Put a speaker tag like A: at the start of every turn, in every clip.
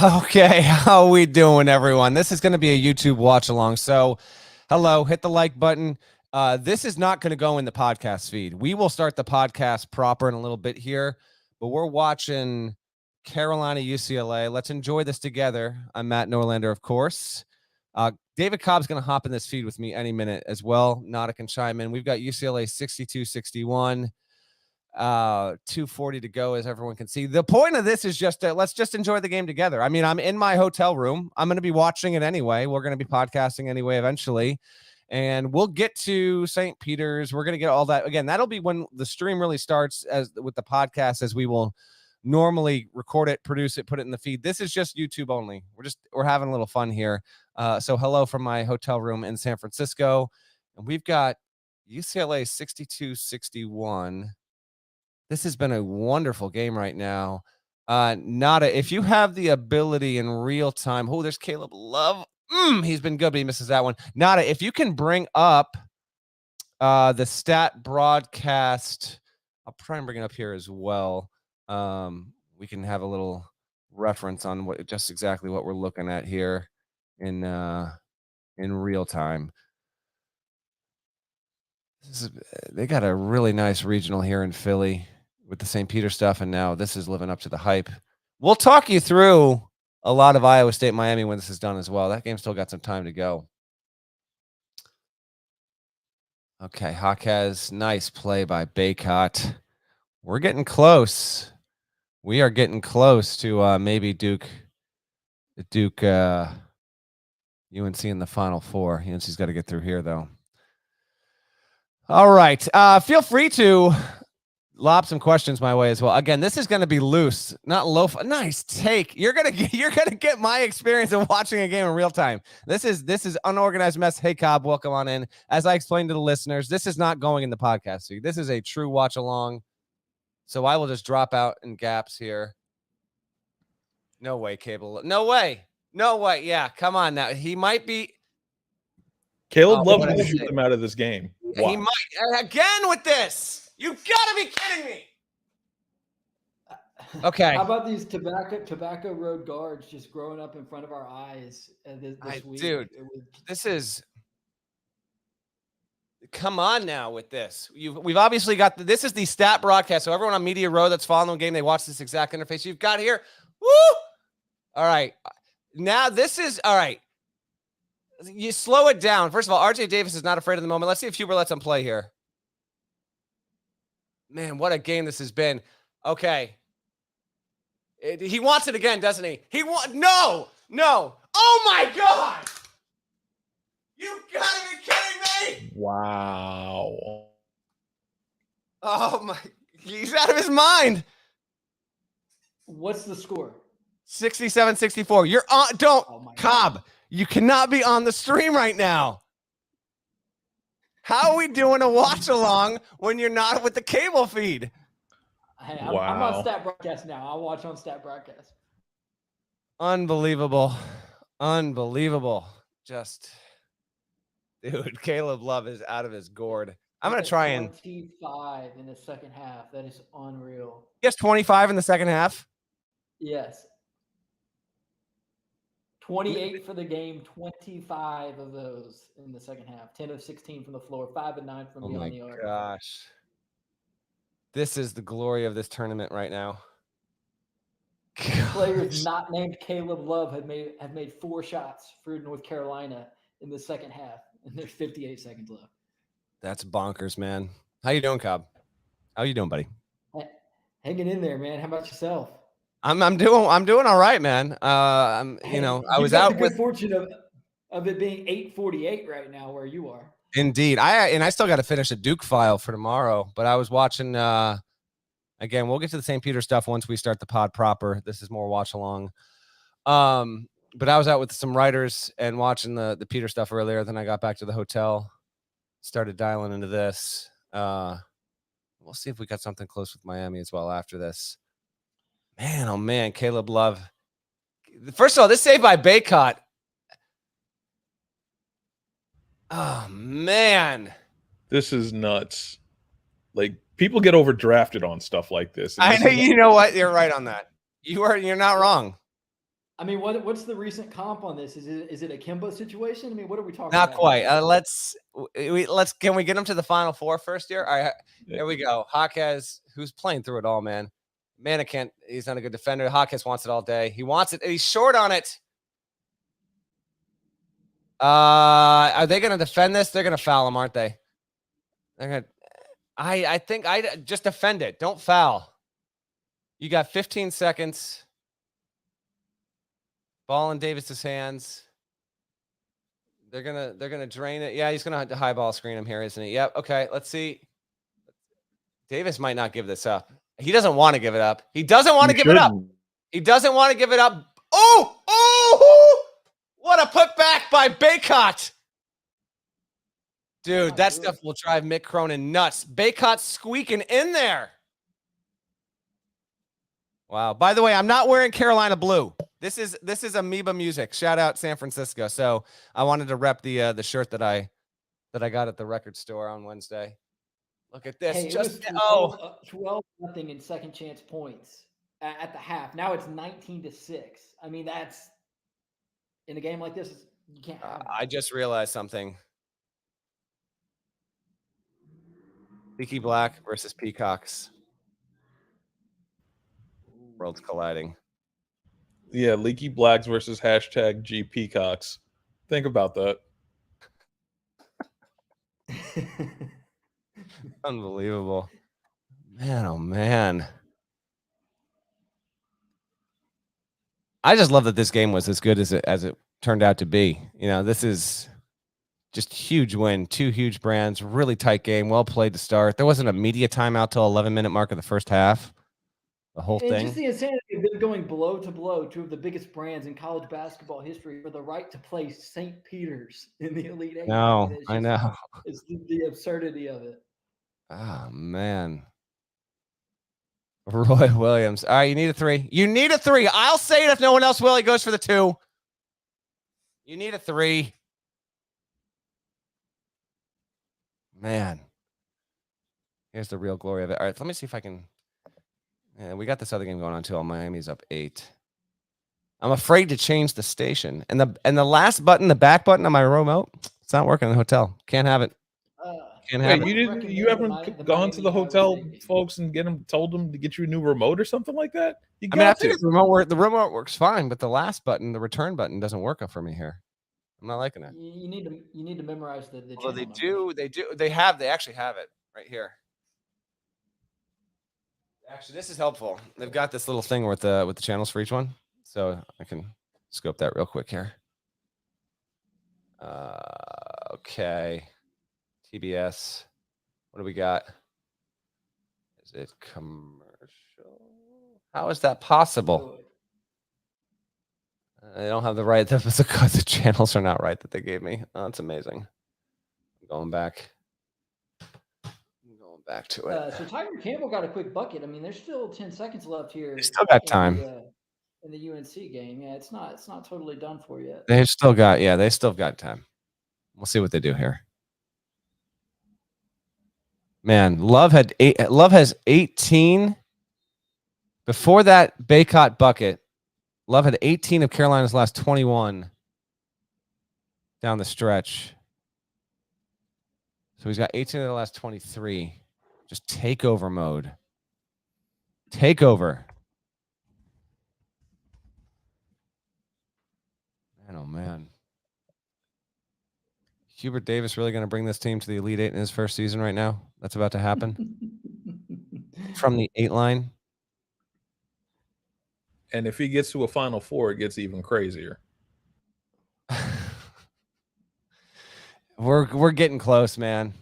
A: Okay, how we doing, everyone? This is going to be a YouTube watch along. So, hello, hit the like button. This is not going to go in the podcast feed. We will start the podcast proper in a little bit here, but we're watching Carolina UCLA. Let's enjoy this together. I'm Matt Norlander, of course. David Cobb's going to hop in this feed with me any minute as well. Nada can chime in. We've got UCLA 62-61. 2:40 to go, as everyone can see. The point of this is just let's just enjoy the game together. I mean, I'm in my hotel room. I'm going to be watching it anyway. We're going to be podcasting anyway eventually, and we'll get to St. Peter's. We're going to get all that again. That'll be when the stream really starts, as with the podcast, as we will normally record it, produce it, put it in the feed. This is just YouTube only. We're having a little fun here. So hello from my hotel room in San Francisco, and we've got UCLA 62-61. This has been a wonderful game right now. Nada, if you have the ability in real time. Oh, there's Caleb Love. He's been good, but he misses that one. Nada, if you can bring up the stat broadcast, I'll try and bring it up here as well. We can have a little reference on just exactly what we're looking at here in real time. They got a really nice regional here in Philly with the St. Peter stuff, and now this is living up to the hype. We'll talk you through a lot of Iowa State, Miami when this is done as well. That game's still got some time to go. Okay, Jaquez, nice play by Baycott. We're getting close. We are getting close to maybe Duke UNC in the Final Four. UNC's got to get through here, though. All right. Feel free to lob some questions my way as well. Again, this is going to be loose, not low. Nice take. You're gonna get my experience of watching a game in real time. This is unorganized mess. Hey, Cobb, welcome on in. As I explained to the listeners, this is not going in the podcast feed. This is a true watch along. So I will just drop out in gaps here. No way, Cable. No way. No way. Yeah, come on now. He might be.
B: Caleb Love will shoot them out of this game.
A: Wow. He might again with this. You gotta be kidding me. Okay.
C: How about these tobacco road guards just growing up in front of our eyes this week?
A: Dude, this is. Come on now with this. We've obviously got this is the stat broadcast. So everyone on Media Row that's following the game, they watch this exact interface you've got here. Woo! All right. Now this is all right. You slow it down. First of all, RJ Davis is not afraid of the moment. Let's see if Huber lets him play here. Man, what a game this has been. Okay. He wants it again, doesn't he? No. Oh, my God. You got to be kidding me.
B: Wow.
A: Oh, my. He's out of his mind.
C: What's the score?
A: 67-64. You're on. Cobb, you cannot be on the stream right now. How are we doing a watch along when you're not with the cable feed?
C: Hey, I'm on stat broadcast now. I'll watch on stat broadcast.
A: Unbelievable. Just, dude, Caleb Love is out of his gourd. I'm going to try
C: 25 in the second half. That is unreal.
A: Yes, 25 in the second half?
C: Yes. 28 for the game, 25 of those in the second half. 10 of 16 from the floor, 5 of 9 from beyond the arc.
A: Oh, my gosh. This is the glory of this tournament right now.
C: Players not named Caleb Love have made 4 shots for North Carolina in the second half, and there's 58 seconds left. That's
A: bonkers, man. How you doing, Cobb? How you doing, buddy?
C: Hanging in there, man. How about yourself?
A: I'm doing all right, man. I was out with
C: fortune of it being 8:48 right now where you are.
A: Indeed. I still got to finish a Duke file for tomorrow, but I was watching again, we'll get to the St. Peter stuff once we start the pod proper. This is more watch along. But I was out with some writers and watching the Peter stuff earlier. Then I got back to the hotel, started dialing into this. We'll see if we got something close with Miami as well after this. Man, oh man, Caleb Love. First of all, this save by Baycott. Oh man.
B: This is nuts. Like, people get overdrafted on stuff like this.
A: I know, you know what? You're right on that. You're not wrong.
C: I mean, what's the recent comp on this? Is it a Kimba situation? I mean, what are we talking
A: Not
C: about?
A: quite. Let's can we get him to the Final Four first year? All right, here we go. Jaquez, who's playing through it all, man. Mannequin, he's not a good defender. Jaquez wants it all day. He wants it. He's short on it. Are they going to defend this? They're going to foul him, aren't they? They're going to. I think I just defend it. Don't foul. You got 15 seconds. Ball in Davis's hands. They're gonna drain it. Yeah, he's gonna high ball screen him here, isn't he? Yep. Okay. Let's see. Davis might not give this up. He doesn't want to give it up. He doesn't want to give it up. He doesn't want to give it up. Oh! What a putback by Baycott. Dude, that stuff will drive Mick Cronin nuts. Baycott squeaking in there. Wow. By the way, I'm not wearing Carolina blue. This is Amoeba music. Shout out San Francisco. So I wanted to rep the shirt that I got at the record store on Wednesday. Look at this.
C: Hey,
A: just
C: 12 nothing in second chance points at the half. Now it's 19-6. I mean, that's in a game like this, you can't have it.
A: I just realized something. Leaky Black versus Peacocks. Worlds colliding.
B: Yeah, Leaky Blacks versus #G Peacocks. Think about that.
A: Unbelievable. Man, oh man. I just love that this game was as good as it turned out to be. You know, this is just huge win. Two huge brands, really tight game, well played to start. There wasn't a media timeout till 11-minute mark of the first half. The whole thing.
C: Just the insanity of them going blow to blow, two of the biggest brands in college basketball history for the right to play St. Peter's in the Elite Eight.
A: No, I know.
C: It's the absurdity of it.
A: Oh, man. Roy Williams. All right, you need a 3. You need a 3. I'll say it if no one else will. He goes for the 2. You need a 3. Man. Here's the real glory of it. All right, let me see if I can. Yeah, we got this other game going on too. Miami's up 8. I'm afraid to change the station. And the last button, the back button on my remote, it's not working in the hotel. Can't have it. Can't have it.
B: You haven't gone to the hotel folks and told them to get you a new remote or something like that?
A: I think the remote works fine, but the last button, the return button, doesn't work for me here. I'm not liking it.
C: You need to memorize the
A: Well, they actually have it right here. Actually, this is helpful. They've got this little thing with the channels for each one, so I can scope that real quick here. Okay, TBS. What do we got? Is it commercial? How is that possible? I don't have the right. The channels are not right that they gave me. Oh, that's amazing. I'm going back. Back to it.
C: So Tiger Campbell got a quick bucket. I mean, there's still 10 seconds left here.
A: They still got time
C: in the UNC game. Yeah, it's not totally done for yet.
A: They still got time. We'll see what they do here. Man, Love has 18. Before that Baycott bucket, Love had 18 of Carolina's last 21 down the stretch. So he's got 18 of the last 23. Just takeover mode. Takeover. Man, oh man. Hubert Davis really going to bring this team to the Elite Eight in his first season right now? That's about to happen. From the 8 line.
B: And if he gets to a Final Four, it gets even crazier.
A: We're getting close, man.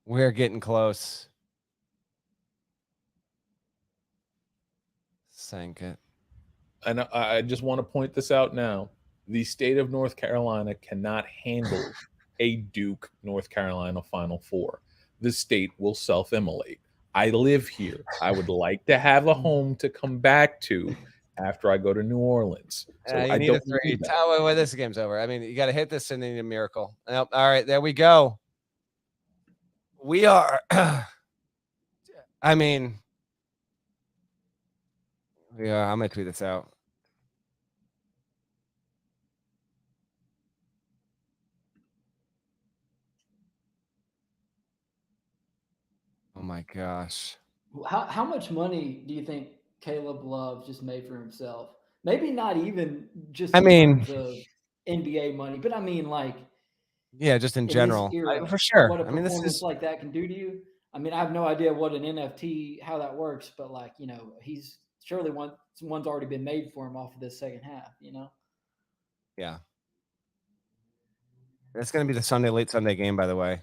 A: We're getting close. Sank it.
B: And I just want to point this out now. The state of North Carolina cannot handle a Duke North Carolina Final Four. The state will self-immolate. I live here. I would like to have a home to come back to after I go to New Orleans. So I
A: need a 3. Tell me when this game's over. I mean, you got to hit this and then a miracle. All right, there we go. We are. I mean, yeah. I'm gonna tweet this out. my gosh.
C: How much money do you think Caleb Love just made for himself? Maybe not even just
A: I
C: in
A: mean,
C: terms of NBA money, but I mean, like,
A: yeah, just in
C: in this
A: general,
C: era,
A: for sure.
C: what a
A: I mean, this
C: performance
A: is
C: like that can do to you. I mean, I have no idea what an NFT, how that works, but like, he's surely one's already been made for him off of this second half.
A: yeah. It's going to be the late Sunday game, by the way.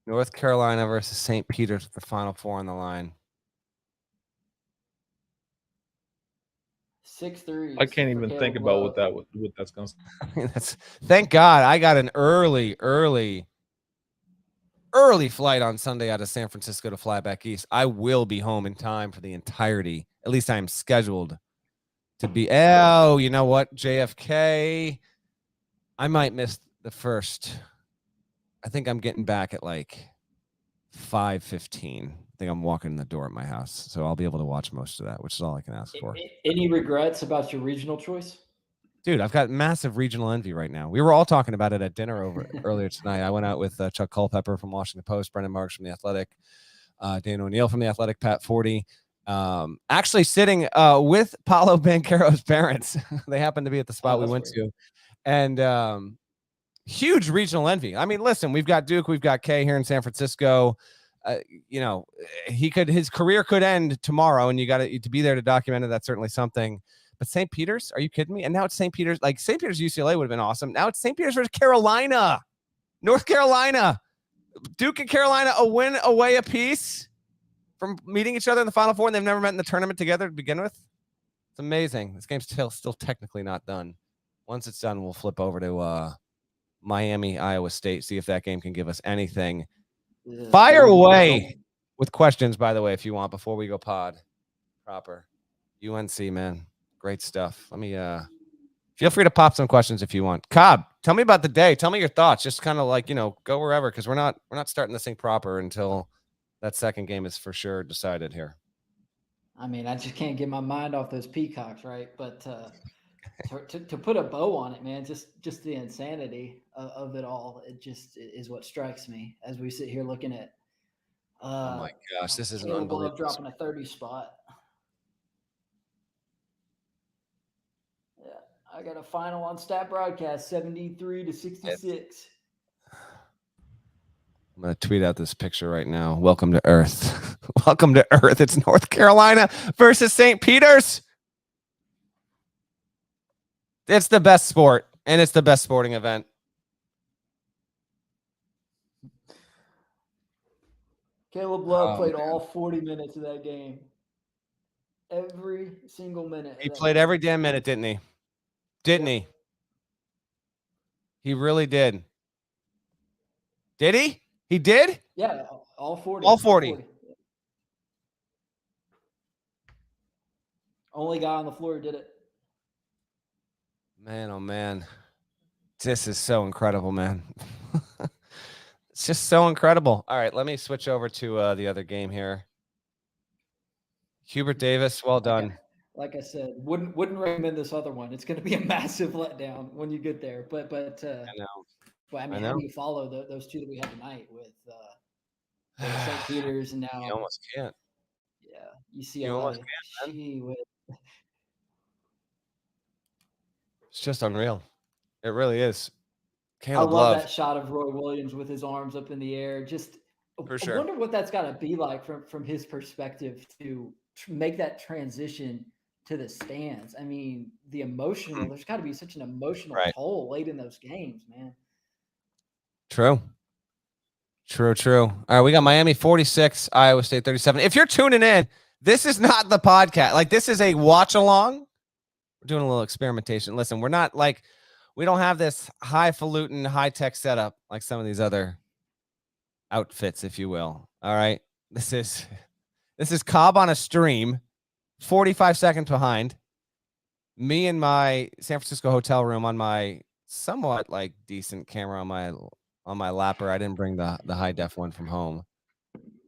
A: North Carolina versus St. Peter's with the Final Four on the line.
C: 6-3.
B: I can't even think about what that's going to.
A: I mean, thank God I got an early flight on Sunday out of San Francisco to fly back east. I will be home in time for the entirety. At least I'm scheduled to be. Oh, you know what? JFK. I might miss the first. I think I'm getting back at like 5:15. I think I'm walking in the door at my house, so I'll be able to watch most of that, which is all I can ask for.
C: Any regrets about your regional choice?
A: Dude, I've got massive regional envy right now. We were all talking about it at dinner earlier tonight. I went out with Chuck Culpepper from Washington Post, Brendan Marks from The Athletic, Dan O'Neill from The Athletic, Pat Forty. Actually sitting with Paolo Banchero's parents. They happened to be at the spot we went to. And huge regional envy. I mean, listen, we've got Duke, we've got K here in San Francisco. His career could end tomorrow, and you got to be there to document it. That's certainly something. But St. Peter's, are you kidding me? And now it's St. Peter's. Like St. Peter's UCLA would have been awesome. Now it's St. Peter's versus Carolina, North Carolina, Duke and Carolina, a win away apiece from meeting each other in the Final Four, and they've never met in the tournament together to begin with. It's amazing. This game's still technically not done. Once it's done, we'll flip over to Miami, Iowa State, see if that game can give us anything. Yeah, fire away with questions, by the way, if you want, before we go pod proper. UNC, man. Great stuff. Let me feel free to pop some questions if you want. Cobb, tell me about the day. Tell me your thoughts. Just kind of like, go wherever, because we're not starting this thing proper until that second game is for sure decided here.
C: I mean, I just can't get my mind off those Peacocks, right? But to put a bow on it, man, just the insanity of it all. It just is what strikes me as we sit here looking at.
A: Oh my gosh, this is an
C: unbelievable dropping a 30 spot. Yeah, I got a final on stat broadcast, 73-66.
A: I'm going to tweet out this picture right now. Welcome to Earth. Welcome to Earth. It's North Carolina versus St. Peter's. It's the best sport, and it's the best sporting event.
C: Caleb Love played all 40 minutes of that game. Every single minute.
A: He played every damn minute, didn't he? Didn't he? He really did. Did he? He did?
C: Yeah, all 40.
A: All 40.
C: Only guy on the floor who did it.
A: Man, oh man. This is so incredible, man. It's just so incredible. All right, let me switch over to the other game here. Hubert Davis, well done.
C: Like I said, wouldn't recommend this other one. It's going to be a massive letdown when you get there. But
A: I know.
C: But I mean, how do you follow those two that we had tonight with St. Peter's and now?
A: You almost can't.
C: Yeah, UCLA.
A: You almost can't, man. It's just unreal. It really is. Caleb
C: I love
A: Love.
C: that shot of Roy Williams with his arms up in the air. Just
A: for sure.
C: I wonder what that's got to be like from his perspective to make that transition to the stands. I mean, the emotional. There's got to be such an emotional toll late in those games, man.
A: True. All right, we got Miami 46, Iowa State 37. If you're tuning in, this is not the podcast. Like, this is a watch along. We're doing a little experimentation. Listen, we're not like, we don't have this highfalutin, high-tech setup like some of these other outfits, if you will. All right. This is Cobb on a stream, 45 seconds behind. Me in my San Francisco hotel room on my somewhat like decent camera on my lapper. I didn't bring the high def one from home.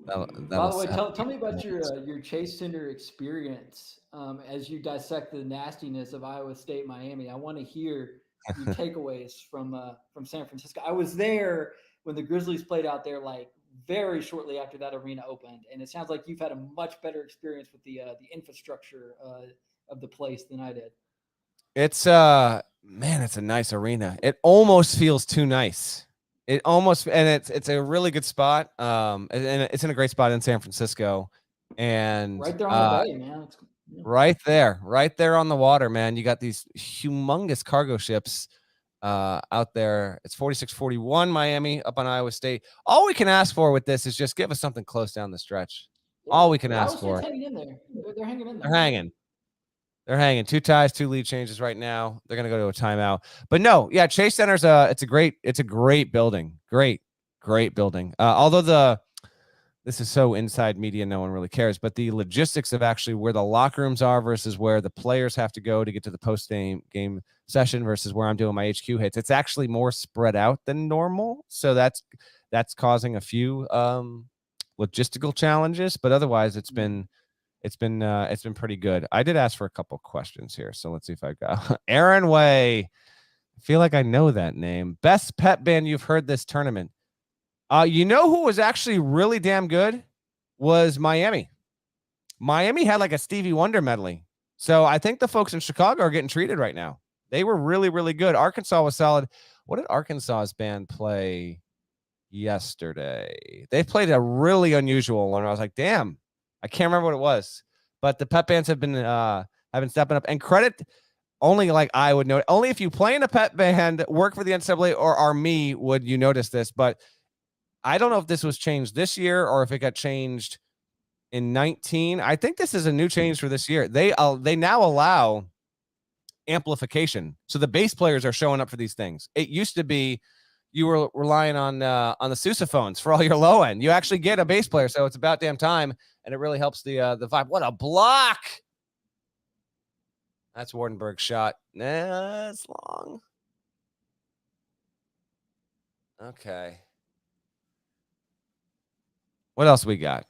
C: By the way, tell me about your Chase Center experience as you dissect the nastiness of Iowa State, Miami. I want to hear your takeaways from San Francisco. I was there when the Grizzlies played out there like very shortly after that arena opened, and it sounds like you've had a much better experience with the infrastructure of the place than I did.
A: It's man, it's a nice arena. It almost feels too nice. It almost, and it's a really good spot. And it's in a great spot in San Francisco, and
C: Right there on the bay, man.
A: right there on the water, man. You got these humongous cargo ships out there. It's 46-41 Miami up on Iowa State. All we can ask for with this is just give us something close down the stretch.
C: Yeah,
A: All we can ask for.
C: Iowa State's hanging in there. They're hanging in there.
A: They're hanging. 2 ties, 2 lead changes right now. They're gonna go to a timeout. But no, yeah, Chase Center's it's a great building. Great building. Although this is so inside media, no one really cares. But the logistics of actually where the locker rooms are versus where the players have to go to get to the game session versus where I'm doing my HQ hits, it's actually more spread out than normal. So that's causing a few logistical challenges. But otherwise, it's been pretty good. I did ask for a couple questions here, so let's see if I got Aaron Way. I feel like I know that name. Best pep band you've heard this tournament. You know who was actually really damn good was Miami. Miami had like a Stevie Wonder medley. So I think the folks in Chicago are getting treated right now. They were really, really good. Arkansas was solid. What did Arkansas's band play yesterday? They played a really unusual one. I was like, damn, I can't remember what it was. But the pep bands have been stepping up. And credit only like I would know. Only if you play in a pep band, work for the NCAA or are me, would you notice this. But I don't know if this was changed this year or if it got changed in 19. I think this is a new change for this year. They now allow amplification. So the bass players are showing up for these things. It used to be you were relying on the sousaphones for all your low end. You actually get a bass player, so it's about damn time, and it really helps the vibe. What a block! That's Wardenberg's shot. That's long. Okay. What else we got?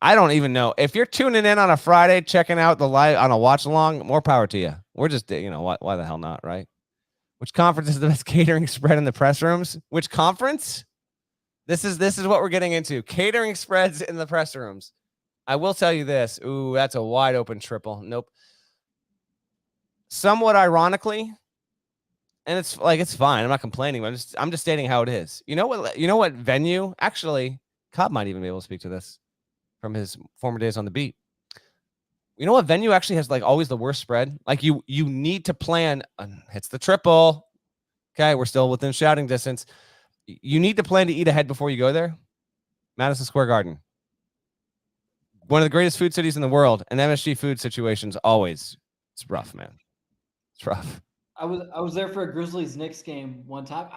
A: I don't even know. If you're tuning in on a Friday, checking out the live on a watch along, more power to you. We're just, why the hell not, right? Which conference is the best catering spread in the press rooms? Which conference? This is what we're getting into. Catering spreads in the press rooms. I will tell you this. Ooh, that's a wide open triple. Nope. Somewhat ironically, and it's fine. I'm not complaining. I'm just stating how it is. You know what venue? Actually, Cobb might even be able to speak to this from his former days on the beat. You know what venue actually has like always the worst spread? Like you need to plan. Hits the triple. Okay, we're still within shouting distance. You need to plan to eat ahead before you go there. Madison Square Garden. One of the greatest food cities in the world. And MSG food situations always. It's rough, man. It's rough.
C: I was there for a Grizzlies Knicks game one time.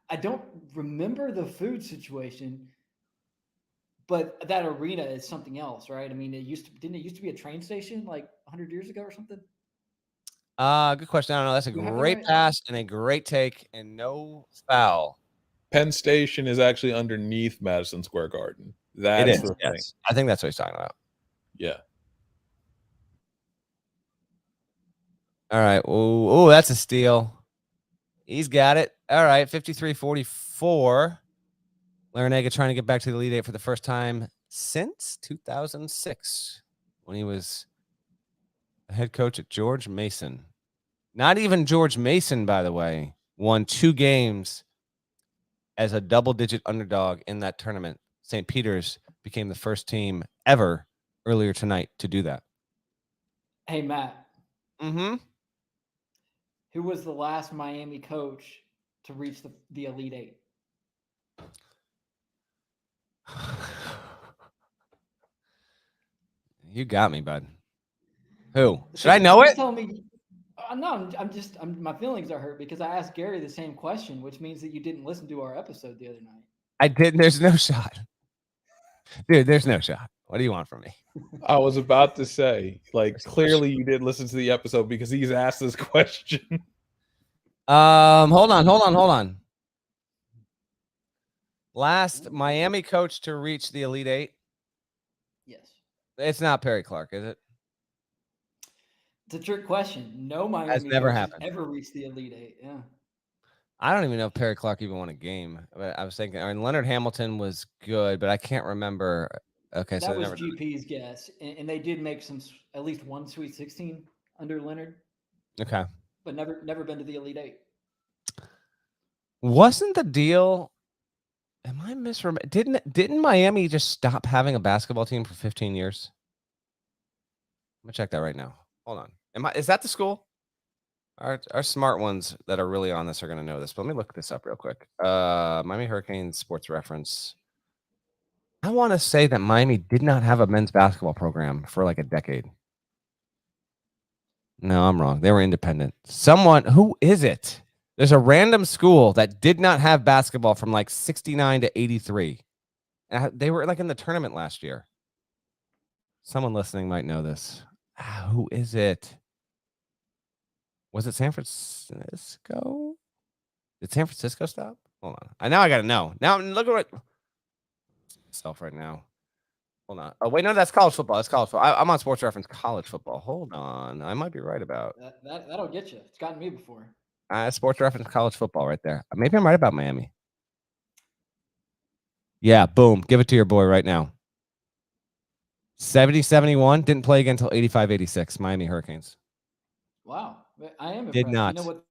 C: I don't remember the food situation, but that arena is something else, right? I mean, didn't it used to be a train station like 100 years ago or something?
A: Good question. I don't know. That's a great pass and a great take and no foul.
B: Penn Station is actually underneath Madison Square Garden. That's the thing.
A: Yes. I think that's what he's talking about.
B: Yeah.
A: All right. Oh, that's a steal. He's got it. All right. 53-44. Larinaga trying to get back to the Elite Eight for the first time since 2006 when he was a head coach at George Mason. Not even George Mason, by the way, won 2 games as a double-digit underdog in that tournament. St. Peter's became the first team ever earlier tonight to do that.
C: Hey, Matt.
A: Mm-hmm.
C: Who was the last Miami coach to reach the Elite Eight?
A: You got me, bud. Who? Should I know it?
C: Tell me. No, my feelings are hurt because I asked Gary the same question, which means that you didn't listen to our episode the other night.
A: I didn't. There's no shot. Dude, there's no shot. What do you want from me?
B: I was about to say, clearly you did listen to the episode because he's asked this question.
A: Hold on. Last Miami coach to reach the Elite Eight.
C: Yes.
A: It's not Perry Clark, is it?
C: It's a trick question. No Miami
A: has never happened.
C: ever reached the Elite Eight. Yeah.
A: I don't even know if Perry Clark even won a game. But I was thinking, Leonard Hamilton was good, but I can't remember. Okay, so
C: That
A: they
C: was
A: never.
C: GP's guess, and they did make at least one Sweet 16 under Leonard,
A: Okay,
C: but never been to the Elite Eight.
A: wasn't the deal? Am I misremembering? Didn't Miami just stop having a basketball team for 15 years? Let me check that right now. Hold on. Is that the school? Our smart ones that are really on this are going to know this. But let me look this up real quick. Miami Hurricanes Sports Reference. I want to say that Miami did not have a men's basketball program for like a decade. No, I'm wrong. They were independent. Who is it? There's a random school that did not have basketball from like 69 to 83. And they were like in the tournament last year. Someone listening might know this. Who is it? Was it San Francisco? Did San Francisco stop? Hold on. Now I got to know. Now look at what myself right now. Hold on. Oh, wait, no, that's college football. That's college football. I'm on Sports Reference college football. Hold on. I might be right about
C: That'll get you. It's gotten me before.
A: Sports Reference college football right there. Maybe I'm right about Miami. Yeah, boom. Give it to your boy right now. 70-71. Didn't play again until 85-86. Miami Hurricanes.
C: Wow. I am impressed.
A: Did not.
C: You know what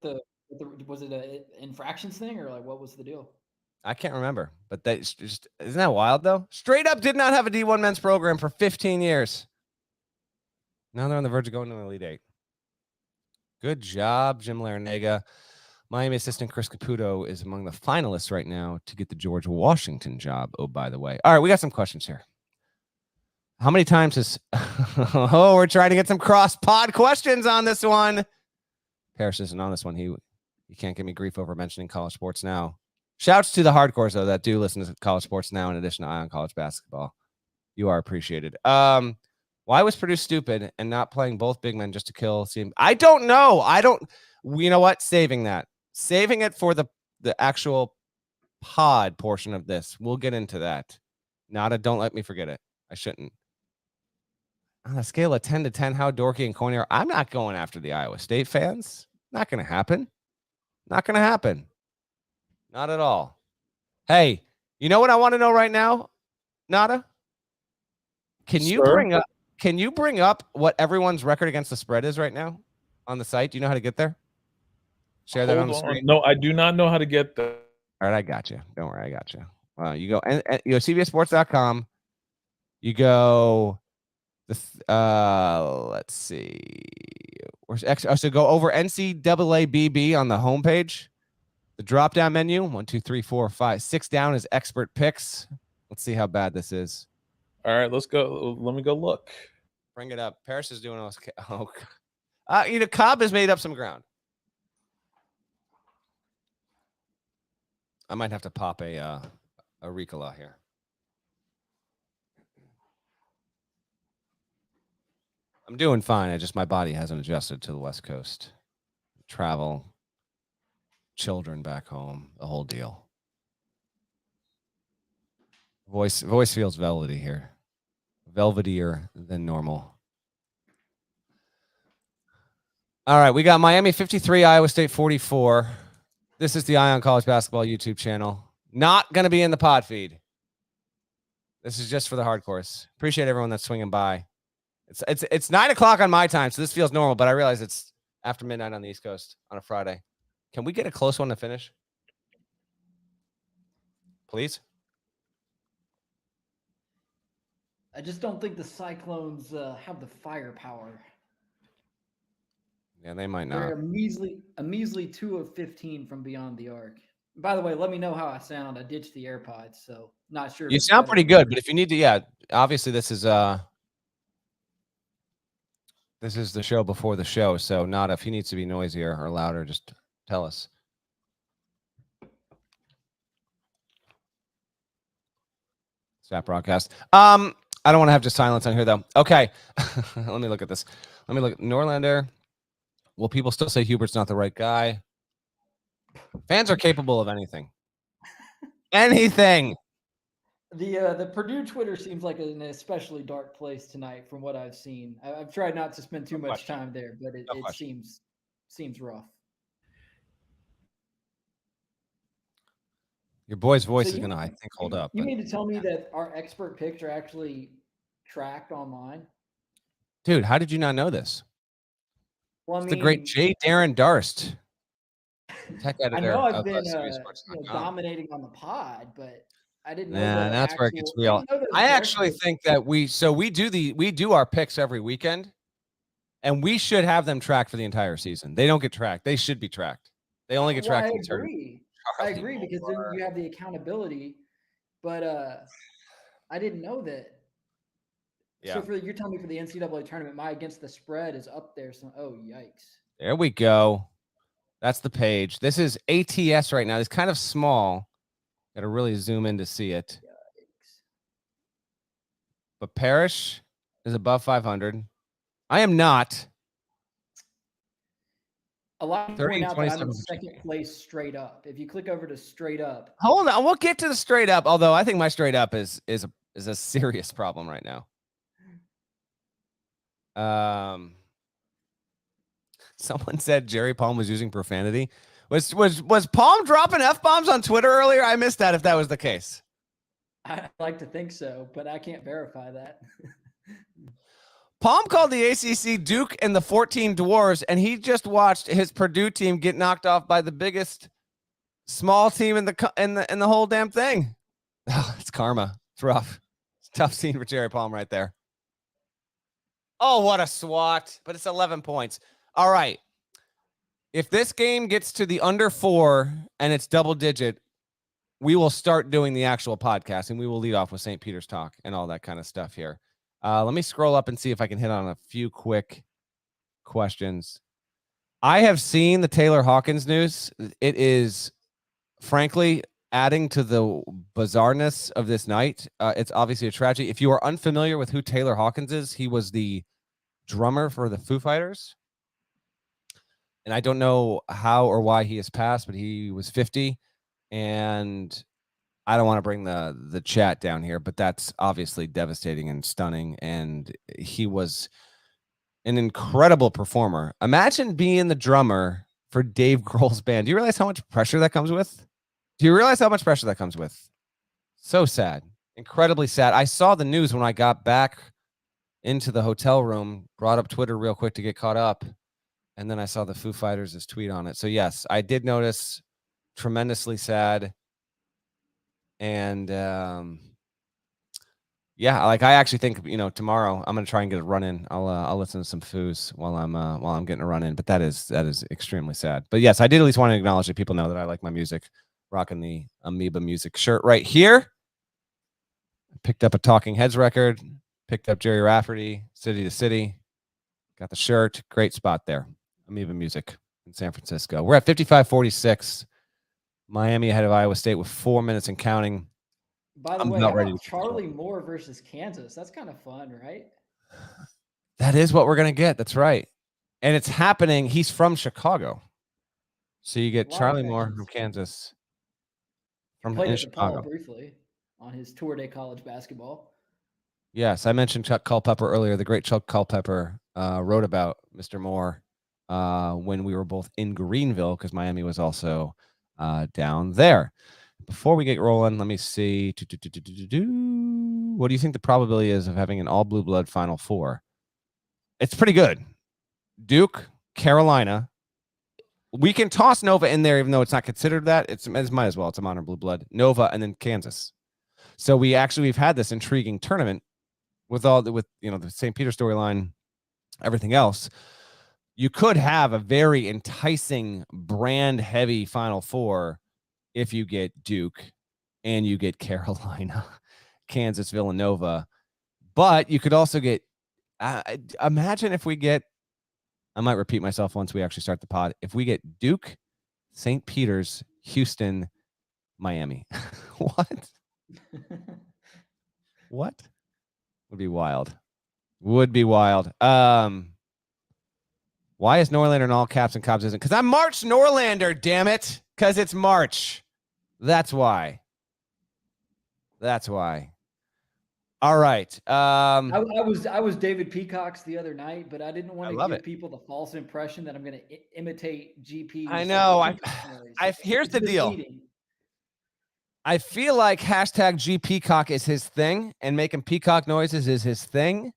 C: was it an infractions thing or like what was the deal?
A: I can't remember, but isn't that wild though? Straight up did not have a D1 men's program for 15 years. Now they're on the verge of going to the Elite Eight. Good job, Jim Larinaga. Miami assistant Chris Caputo is among the finalists right now to get the George Washington job. Oh, by the way. All right, we got some questions here. How many times has we're trying to get some cross-pod questions on this one. Parrish isn't on this one. He can't give me grief over mentioning college sports now. Shouts to the hardcores, though, that do listen to college sports now in addition to Eye on College Basketball. You are appreciated. Why was Purdue stupid and not playing both big men just to kill CM? I don't know. You know what? Saving it for the actual pod portion of this. We'll get into that. Don't let me forget it. I shouldn't. On a scale of 10 to 10, how dorky and corny are I'm not going after the Iowa State fans. Not going to happen. Not going to happen. Not at all. Hey, you know what I want to know right now, Nada? Can you bring up what everyone's record against the spread is right now on the site? Do you know how to get there? Share that on the screen.
B: No, I do not know how to get there.
A: All right, I got you. Don't worry, I got you. You go and you go CBSSports.com. You go let's see. So go over NCAA BB on the homepage. The drop-down menu, 1, 2, 3, 4, 5, 6 down is expert picks. Let's see how bad this is.
B: All right, let's go. Let me go look.
A: Bring it up. Parrish is doing all. Cobb has made up some ground. I might have to pop a Ricola here. I'm doing fine. My body hasn't adjusted to the West Coast. Travel, children back home, the whole deal. Voice feels velvety here. Velvetier than normal. All right, we got Miami 53, Iowa State 44. This is the Eye on College Basketball YouTube channel. Not going to be in the pod feed. This is just for the hardcores. Appreciate everyone that's swinging by. It's 9 o'clock on my time, so this feels normal, but I realize it's after midnight on the East Coast on a Friday. Can we get a close one to finish? Please?
C: I just don't think the Cyclones have the firepower.
A: Yeah, they might not.
C: They're a measly 2 of 15 from beyond the arc. By the way, let me know how I sound. I ditched the AirPods, so not sure.
A: You sound pretty good, but if you need to, obviously this is the show before the show, so not if he needs to be noisier or louder, just tell us. Snap broadcast. I don't want to have just silence on here though. Okay. Let me look at this. Let me look at Norlander. Will people still say Hubert's not the right guy? Fans are capable of anything. Anything.
C: The Purdue Twitter seems like an especially dark place tonight from what I've seen. I've tried not to spend too much time there, but it seems rough.
A: Your boy's voice
C: So
A: is
C: you-
A: going to, I think, hold up.
C: You
A: but-
C: mean to tell me that our expert picks are actually tracked online?
A: Dude, how did you not know this?
C: Well, I
A: It's
C: mean,
A: the great J. Darren Darst, tech
C: I
A: editor
C: know I've
A: of
C: been
A: SiriusSports.com.
C: dominating on the pod, but I didn't know
A: Nah,
C: that.
A: that's where it gets real.
C: I didn't know
A: I
C: that
A: actually think that we do our picks every weekend, and we should have them tracked for the entire season. They don't get tracked. They should be tracked. They only get tracked.
C: I agree because then you have the accountability, but I didn't know that.
A: Yeah.
C: So you're telling me for the NCAA tournament, my against the spread is up there. So yikes!
A: There we go. That's the page. This is ATS right now. It's kind of small. Got to really zoom in to see it.
C: Yikes.
A: But Parrish is above 500. I am not.
C: A lot of people point out that I'm in
A: 30-27.
C: second place straight up. If you click over to straight up,
A: Hold on, we'll get to the straight up. Although I think my straight up is a serious problem right now. Someone said Jerry Palm was using profanity. Was Palm dropping F-bombs on Twitter earlier? I missed that if that was the case.
C: I like to think so, but I can't verify that.
A: Palm called the ACC Duke and the 14 Dwarves, and he just watched his Purdue team get knocked off by the biggest small team in the whole damn thing. Oh, it's karma. It's rough. It's a tough scene for Jerry Palm right there. Oh, what a swat. But it's 11 points. All right. If this game gets to the under 4 and it's double digit, we will start doing the actual podcast, and we will lead off with St. Peter's talk and all that kind of stuff here. Let me scroll up and see if I can hit on a few quick questions. I have seen the Taylor Hawkins news. It is, frankly, adding to the bizarreness of this night. It's obviously a tragedy. If you are unfamiliar with who Taylor Hawkins is, he was the drummer for the Foo Fighters. And I don't know how or why he has passed, but he was 50. And I don't want to bring the chat down here, but that's obviously devastating and stunning. And he was an incredible performer. Imagine being the drummer for Dave Grohl's band. Do you realize how much pressure that comes with? So sad. Incredibly sad. I saw the news when I got back into the hotel room, brought up Twitter real quick to get caught up. And then I saw the Foo Fighters' tweet on it. So yes, I did notice. Tremendously sad. And yeah, like I actually think, tomorrow I'm going to try and get a run in. I'll listen to some Foos while I'm getting a run in, but that is extremely sad. But yes, I did at least want to acknowledge that people know that I like my music. Rocking the Amoeba Music shirt right here. Picked up a Talking Heads record, picked up Jerry Rafferty, City to City. Got the shirt. Great spot there. Amoeba Music in San Francisco. We're at 55-46. Miami ahead of Iowa State with 4 minutes and counting.
C: By the way, how about Charlie Moore versus Kansas? That's kind of fun, right?
A: That is what we're going to get. That's right. And it's happening. He's from Chicago. So you get Charlie Moore from Kansas.
C: Played at Chicago briefly on his tour day college basketball.
A: Yes, I mentioned Chuck Culpepper earlier. The great Chuck Culpepper wrote about Mr. Moore when we were both in Greenville, because Miami was also down there. Before we get rolling, let me see. What do you think the probability is of having an all blue blood Final Four? It's pretty good. Duke, Carolina. We can toss Nova in there, even though it's not considered that. It might as well. It's a modern blue blood. Nova and then Kansas. So we've had this intriguing tournament with the St. Peter storyline, everything else. You could have a very enticing brand heavy Final Four if you get Duke and you get Carolina, Kansas, Villanova. But you could also get, imagine if we get, I might repeat myself once we actually start the pod. If we get Duke, St. Peter's, Houston, Miami. What? What? Would be wild. Why is Norlander in all caps and Cobbs isn't? Because I'm March Norlander, damn it. Because it's March. That's why. All right.
C: I was David Peacock's the other night, but I didn't want to give people the false impression that I'm going to imitate GP.
A: I know. Here's the deal. I feel like hashtag G Peacock is his thing, and making peacock noises is his thing.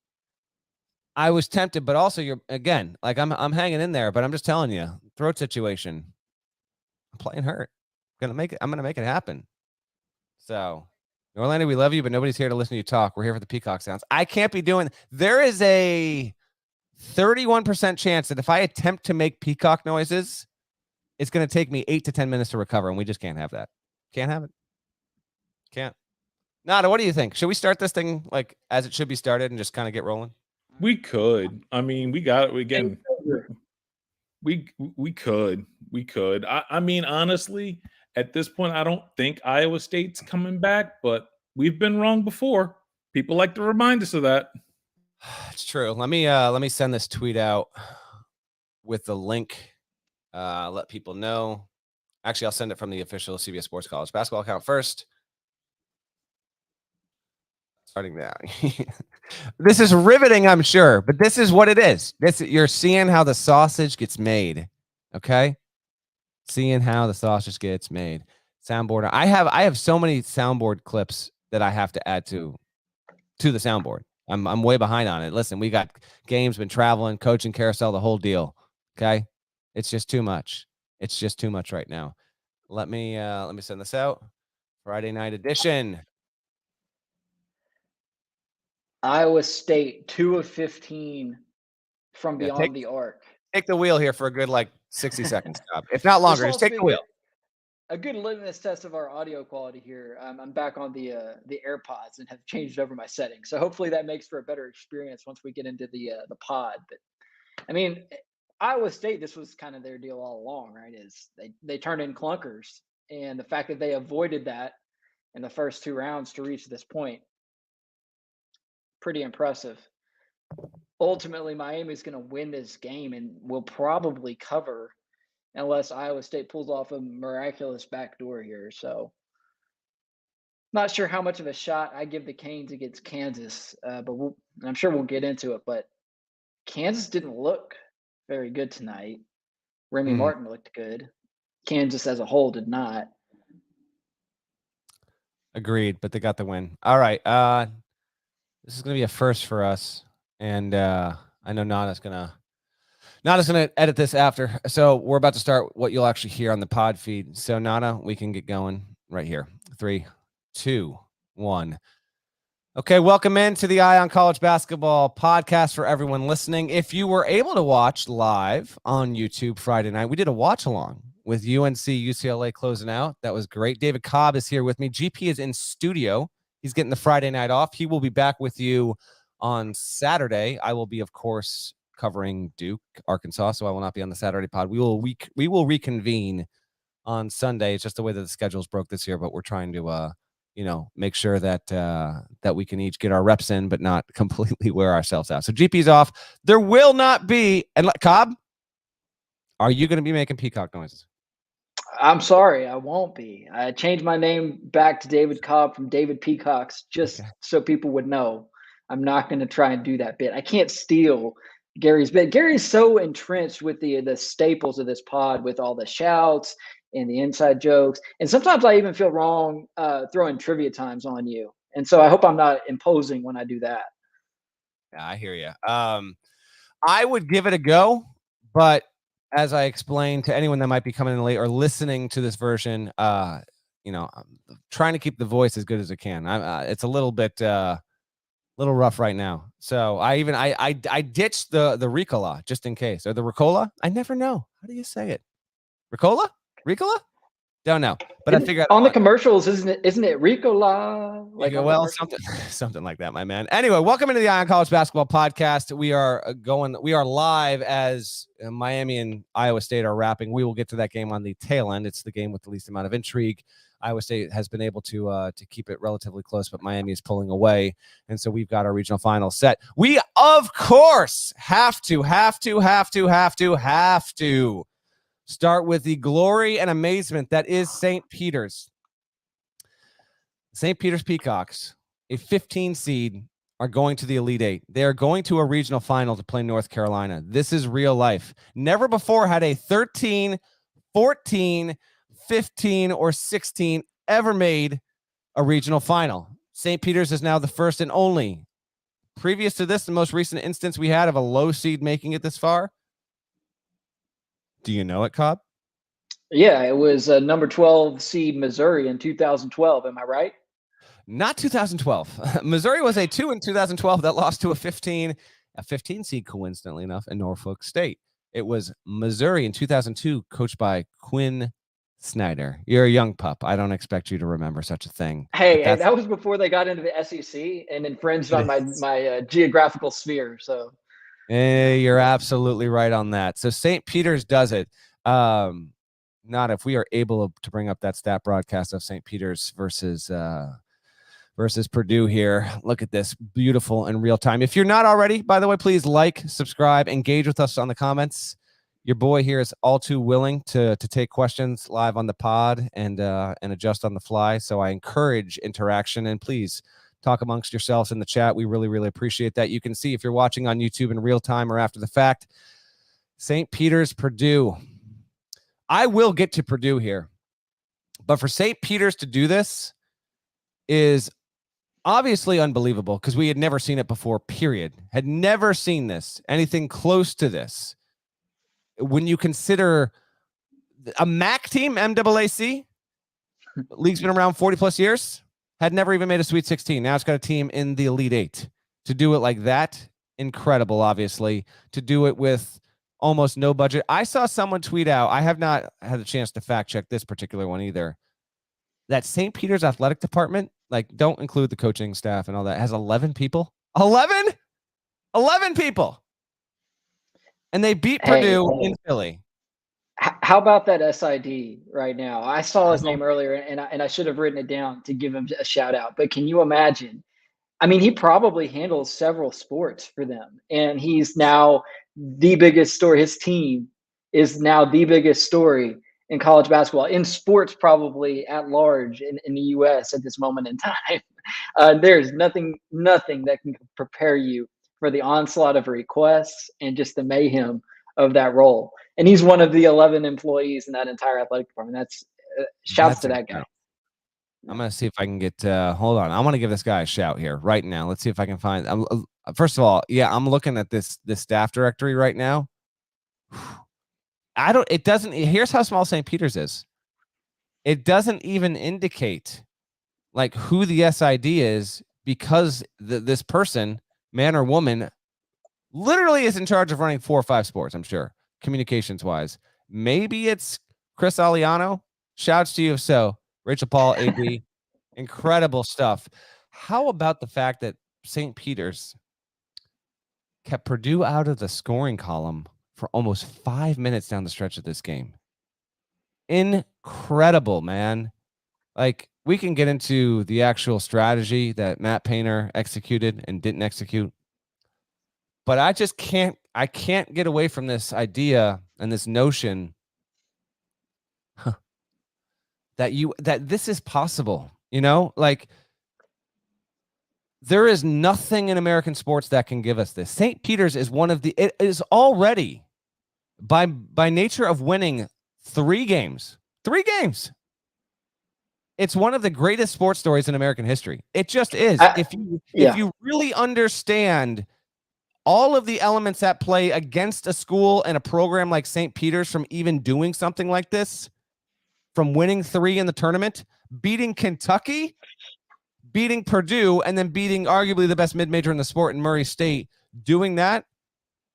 A: I was tempted, but also you're again, like I'm hanging in there, but I'm just telling you, throat situation. I'm playing hurt. I'm gonna make it happen. So, Norlander, we love you, but nobody's here to listen to you talk. We're here for the peacock sounds. I can't be doing. There is a 31% chance that if I attempt to make peacock noises, it's going to take me 8 to 10 minutes to recover, and we just can't have that. Can't have it. Can't. Nada, what do you think? Should we start this thing like as it should be started and just kind of get rolling?
B: We could. I mean, we got it again. We could. I mean, honestly, at this point, I don't think Iowa State's coming back, but we've been wrong before. People like to remind us of that.
A: It's true. Let me send this tweet out with the link. Let people know. Actually, I'll send it from the official CBS Sports College basketball account first. Starting now. This is riveting, I'm sure, but this is what it is. You're seeing how the sausage gets made. Okay. Seeing how the sausage gets made. Soundboard. I have so many soundboard clips that I have to add to the soundboard. I'm way behind on it. Listen, we got games, been traveling, coaching carousel, the whole deal. Okay. It's just too much. It's just too much right now. Let me send this out. Friday night edition.
C: Iowa State 2 of 15 from beyond the arc.
A: Take the wheel here for a good 60 seconds. If not longer, just take the wheel.
C: A good litmus test of our audio quality here. I'm back on the AirPods and have changed over my settings, so hopefully that makes for a better experience once we get into the pod. But I mean, Iowa State, this was kind of their deal all along, right? Is they turned in clunkers, and the fact that they avoided that in the first 2 rounds to reach this point, pretty impressive. Ultimately, Miami's going to win this game and will probably cover unless Iowa State pulls off a miraculous backdoor here. So not sure how much of a shot I give the Canes against Kansas, but I'm sure we'll get into it. But Kansas didn't look very good tonight. Remy Martin looked good. Kansas as a whole did not.
A: Agreed, but they got the win. All right. This is going to be a first for us. And I know Nana's going to edit this after. So we're about to start what you'll actually hear on the pod feed. So Nana, we can get going right here. 3, 2, 1. Okay, welcome into the Eye on College Basketball podcast for everyone listening. If you were able to watch live on YouTube Friday night, we did a watch along with UNC UCLA closing out. That was great. David Cobb is here with me. GP is in studio. He's getting the Friday night off. He will be back with you on Saturday. I will be, of course, covering Duke, Arkansas, so I will not be on the Saturday pod. We will reconvene on Sunday. It's just the way that the schedules broke this year, but we're trying to make sure that that we can each get our reps in, but not completely wear ourselves out. So GP's off. There will not be. And Cobb, are you going to be making peacock noises?
C: I'm sorry, I won't be. I changed my name back to David Cobb from David Peacocks just so people would know. I'm not going to try and do that bit. I can't steal Gary's bit. Gary's so entrenched with the staples of this pod with all the shouts and the inside jokes. And sometimes I even feel wrong throwing trivia times on you. And so I hope I'm not imposing when I do that.
A: Yeah, I hear you. I would give it a go, but as I explained to anyone that might be coming in late or listening to this version, I'm trying to keep the voice as good as it can. It's a little bit little rough right now. So I ditched the Ricola just in case. Or the Ricola? I never know. How do you say it? Ricola? Ricola? Don't know. But I figured
C: on the commercials, isn't it Ricola?
A: Something like that, my man. Anyway, welcome into the Eye on College Basketball Podcast. We are live as Miami and Iowa State are wrapping. We will get to that game on the tail end. It's the game with the least amount of intrigue. Iowa State has been able to keep it relatively close, but Miami is pulling away. And so we've got our regional final set. We, of course, have to start with the glory and amazement that is St. Peter's. St. Peter's Peacocks, a 15 seed, are going to the Elite Eight. They are going to a regional final to play North Carolina. This is real life. Never before had a 13, 14, 15, or 16 ever made a regional final. St. Peter's is now the first and only. Previous to this, the most recent instance we had of a low seed making it this far. Do you know it, Cobb?
C: Yeah, it was number 12 seed Missouri in 2012. Am I right?
A: Not 2012. Missouri was a 2 in 2012 that lost to a 15 seed, coincidentally enough, in Norfolk State. It was Missouri in 2002, coached by Quinn Snyder. You're a young pup. I don't expect you to remember such a thing.
C: Hey, that was before they got into the SEC and infringed on my geographical sphere. So,
A: you're absolutely right on that. So St. Peter's does it. Not if we are able to bring up that stat broadcast of St. Peter's versus Purdue here. Look at this, beautiful in real time. If you're not already, by the way, please like, subscribe, engage with us on the comments. Your boy here is all too willing to take questions live on the pod and adjust on the fly. So I encourage interaction, and please talk amongst yourselves in the chat. We really, really appreciate that. You can see if you're watching on YouTube in real time or after the fact. St. Peter's, Purdue. I will get to Purdue here, but for St. Peter's to do this is obviously unbelievable because we had never seen it before, period. Had never seen this, anything close to this. When you consider a MAC team, MAAC, league's been around 40 plus years, had never even made a Sweet 16. Now it's got a team in the Elite Eight. To do it like that, incredible, obviously. To do it with almost no budget. I saw someone tweet out, I have not had a chance to fact check this particular one either, that St. Peter's athletic department, like don't include the coaching staff and all that, has 11 people. 11 people. And they beat Purdue in Philly.
C: How about that SID right now? I saw his name earlier, and I should have written it down to give him a shout out. But can you imagine? I mean, he probably handles several sports for them, and he's now the biggest story. His team is now the biggest story in college basketball, in sports probably at large in the U.S. at this moment in time. There's nothing that can prepare you for the onslaught of requests and just the mayhem of that role. And he's one of the 11 employees in that entire athletic department. That's shouts to that guy.
A: I'm going to see if I can get, hold on. I want to give this guy a shout here right now. Let's see if I can find, first of all, yeah, I'm looking at this staff directory right now. Here's how small St. Peter's is. It doesn't even indicate like who the SID is because this person, man or woman, literally is in charge of running 4 or 5 sports, I'm sure, communications wise. Maybe it's Chris Aliano. Shouts to you if so. Rachel Paul, AD, incredible stuff. How about the fact that St. Peter's kept Purdue out of the scoring column for almost 5 minutes down the stretch of this game? Incredible, man. Like, we can get into the actual strategy that Matt Painter executed and didn't execute, but I can't get away from this idea and this notion that this is possible. You know, like there is nothing in American sports that can give us this. St. Peter's is it is already by nature of winning 3 games. It's one of the greatest sports stories in American history. It just is. If you really understand all of the elements at play against a school and a program like St. Peter's from even doing something like this, from winning 3 in the tournament, beating Kentucky, beating Purdue, and then beating arguably the best mid-major in the sport in Murray State, doing that,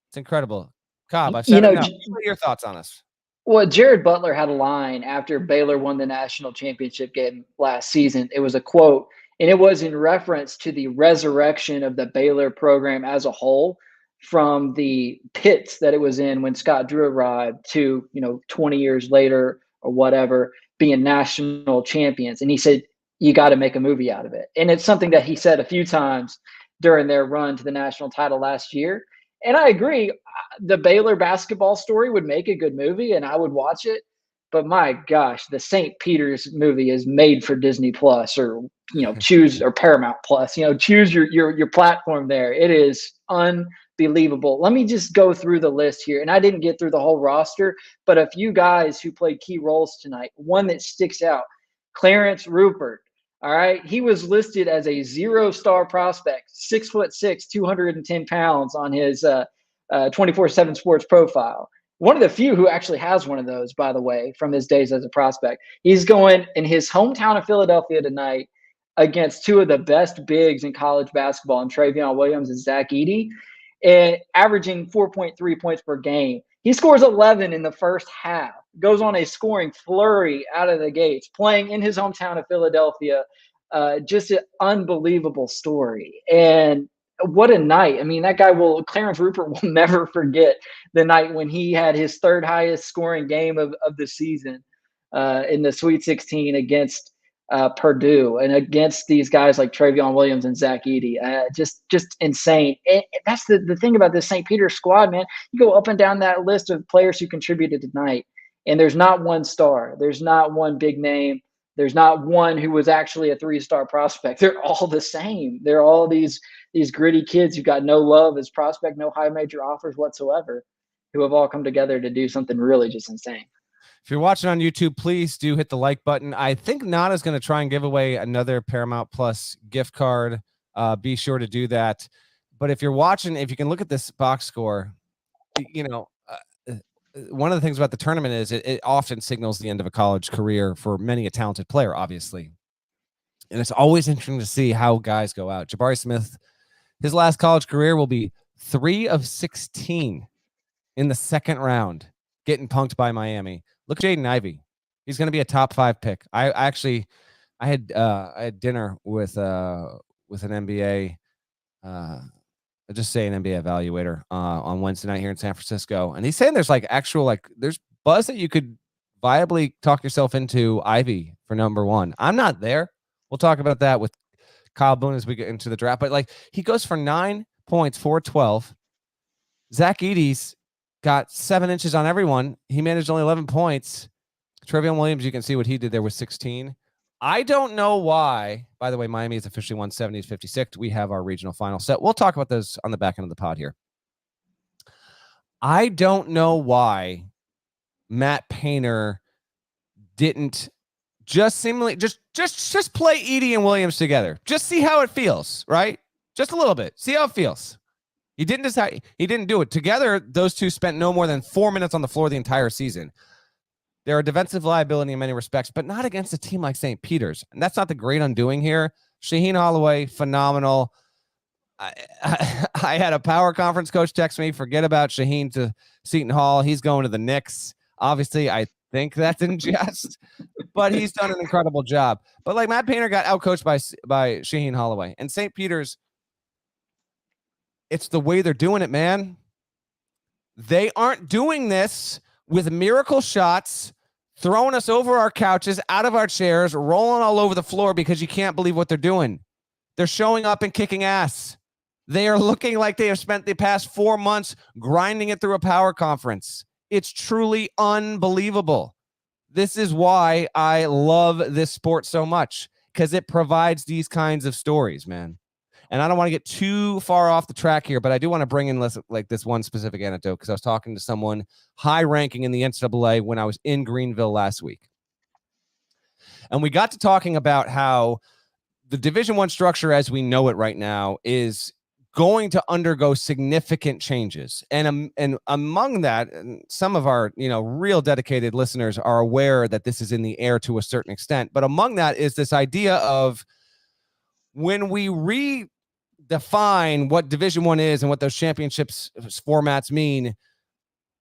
A: it's incredible. Cobb, I've said enough. What are your thoughts on us?
C: Well, Jared Butler had a line after Baylor won the national championship game last season. It was a quote, and it was in reference to the resurrection of the Baylor program as a whole from the pits that it was in when Scott Drew arrived to, 20 years later or whatever, being national champions. And he said, you got to make a movie out of it. And it's something that he said a few times during their run to the national title last year. And I agree, the Baylor basketball story would make a good movie and I would watch it. But my gosh, the St. Peter's movie is made for Disney Plus or, choose or Paramount Plus, choose your platform there. It is unbelievable. Let me just go through the list here. And I didn't get through the whole roster, but a few guys who played key roles tonight. One that sticks out, Clarence Rupert. All right. He was listed as a 0-star prospect, 6'6", 210 pounds on his 24/7 Sports profile. One of the few who actually has one of those, by the way, from his days as a prospect. He's going in his hometown of Philadelphia tonight against two of the best bigs in college basketball, and Travion Williams and Zach Edey, and averaging 4.3 points per game. He scores 11 in the first half, goes on a scoring flurry out of the gates, playing in his hometown of Philadelphia. Just an unbelievable story. And what a night. I mean, Clarence Rupert will never forget the night when he had his third highest scoring game of the season in the Sweet 16 against Purdue and against these guys like Travion Williams and Zach Edey. Just insane. And that's the thing about this St. Peter's squad, man. You go up and down that list of players who contributed tonight, and there's not one star. There's not one big name. There's not one who was actually a 3-star prospect. They're all the same. They're all these gritty kids who got no love as prospect, no high major offers whatsoever, who have all come together to do something really just insane.
A: If you're watching on YouTube, please do hit the like button. I think Nana's going to try and give away another Paramount Plus gift card. Be sure to do that. But if you're watching, if you can look at this box score, one of the things about the tournament is it often signals the end of a college career for many a talented player, obviously. And it's always interesting to see how guys go out. Jabari Smith, his last college career will be 3 of 16 in the second round, getting punked by Miami. Look at Jaden Ivey. He's going to be a top 5 pick. I had dinner with an NBA, I'll just say an NBA evaluator on Wednesday night here in San Francisco. And he's saying there's there's buzz that you could viably talk yourself into Ivy for number 1. I'm not there. We'll talk about that with Kyle Boone as we get into the draft. But he goes for 9 points, 4-12. Zach Edey's got 7 inches on everyone. He managed only 11 points. Travion Williams, you can see what he did there with 16. I don't know why. By the way, Miami is officially 170-56. We have our regional final set. We'll talk about those on the back end of the pod here. I don't know why Matt Painter didn't just seemingly just play Edey and Williams together. Just see how it feels, right? Just a little bit. See how it feels. He didn't decide. He didn't do it. Together, those two spent no more than 4 minutes on the floor the entire season. They're a defensive liability in many respects, but not against a team like St. Peter's. And that's not the great undoing here. Shaheen Holloway, phenomenal. I had a power conference coach text me, forget about Shaheen to Seton Hall. He's going to the Knicks. Obviously, I think that's in jest, but he's done an incredible job. But Matt Painter got outcoached by Shaheen Holloway. And St. Peter's, it's the way they're doing it, man. They aren't doing this with miracle shots, throwing us over our couches, out of our chairs, rolling all over the floor because you can't believe what they're doing. They're showing up and kicking ass. They are looking like they have spent the past 4 months grinding it through a power conference. It's truly unbelievable. This is why I love this sport so much, because it provides these kinds of stories, man. And I don't want to get too far off the track here, but I do want to bring in this one specific anecdote, because I was talking to someone high ranking in the NCAA when I was in Greenville last week. And we got to talking about how the Division I structure as we know it right now is going to undergo significant changes. And among that, and some of our, real dedicated listeners are aware that this is in the air to a certain extent. But among that is this idea of when we redefine what Division I is and what those championships formats mean,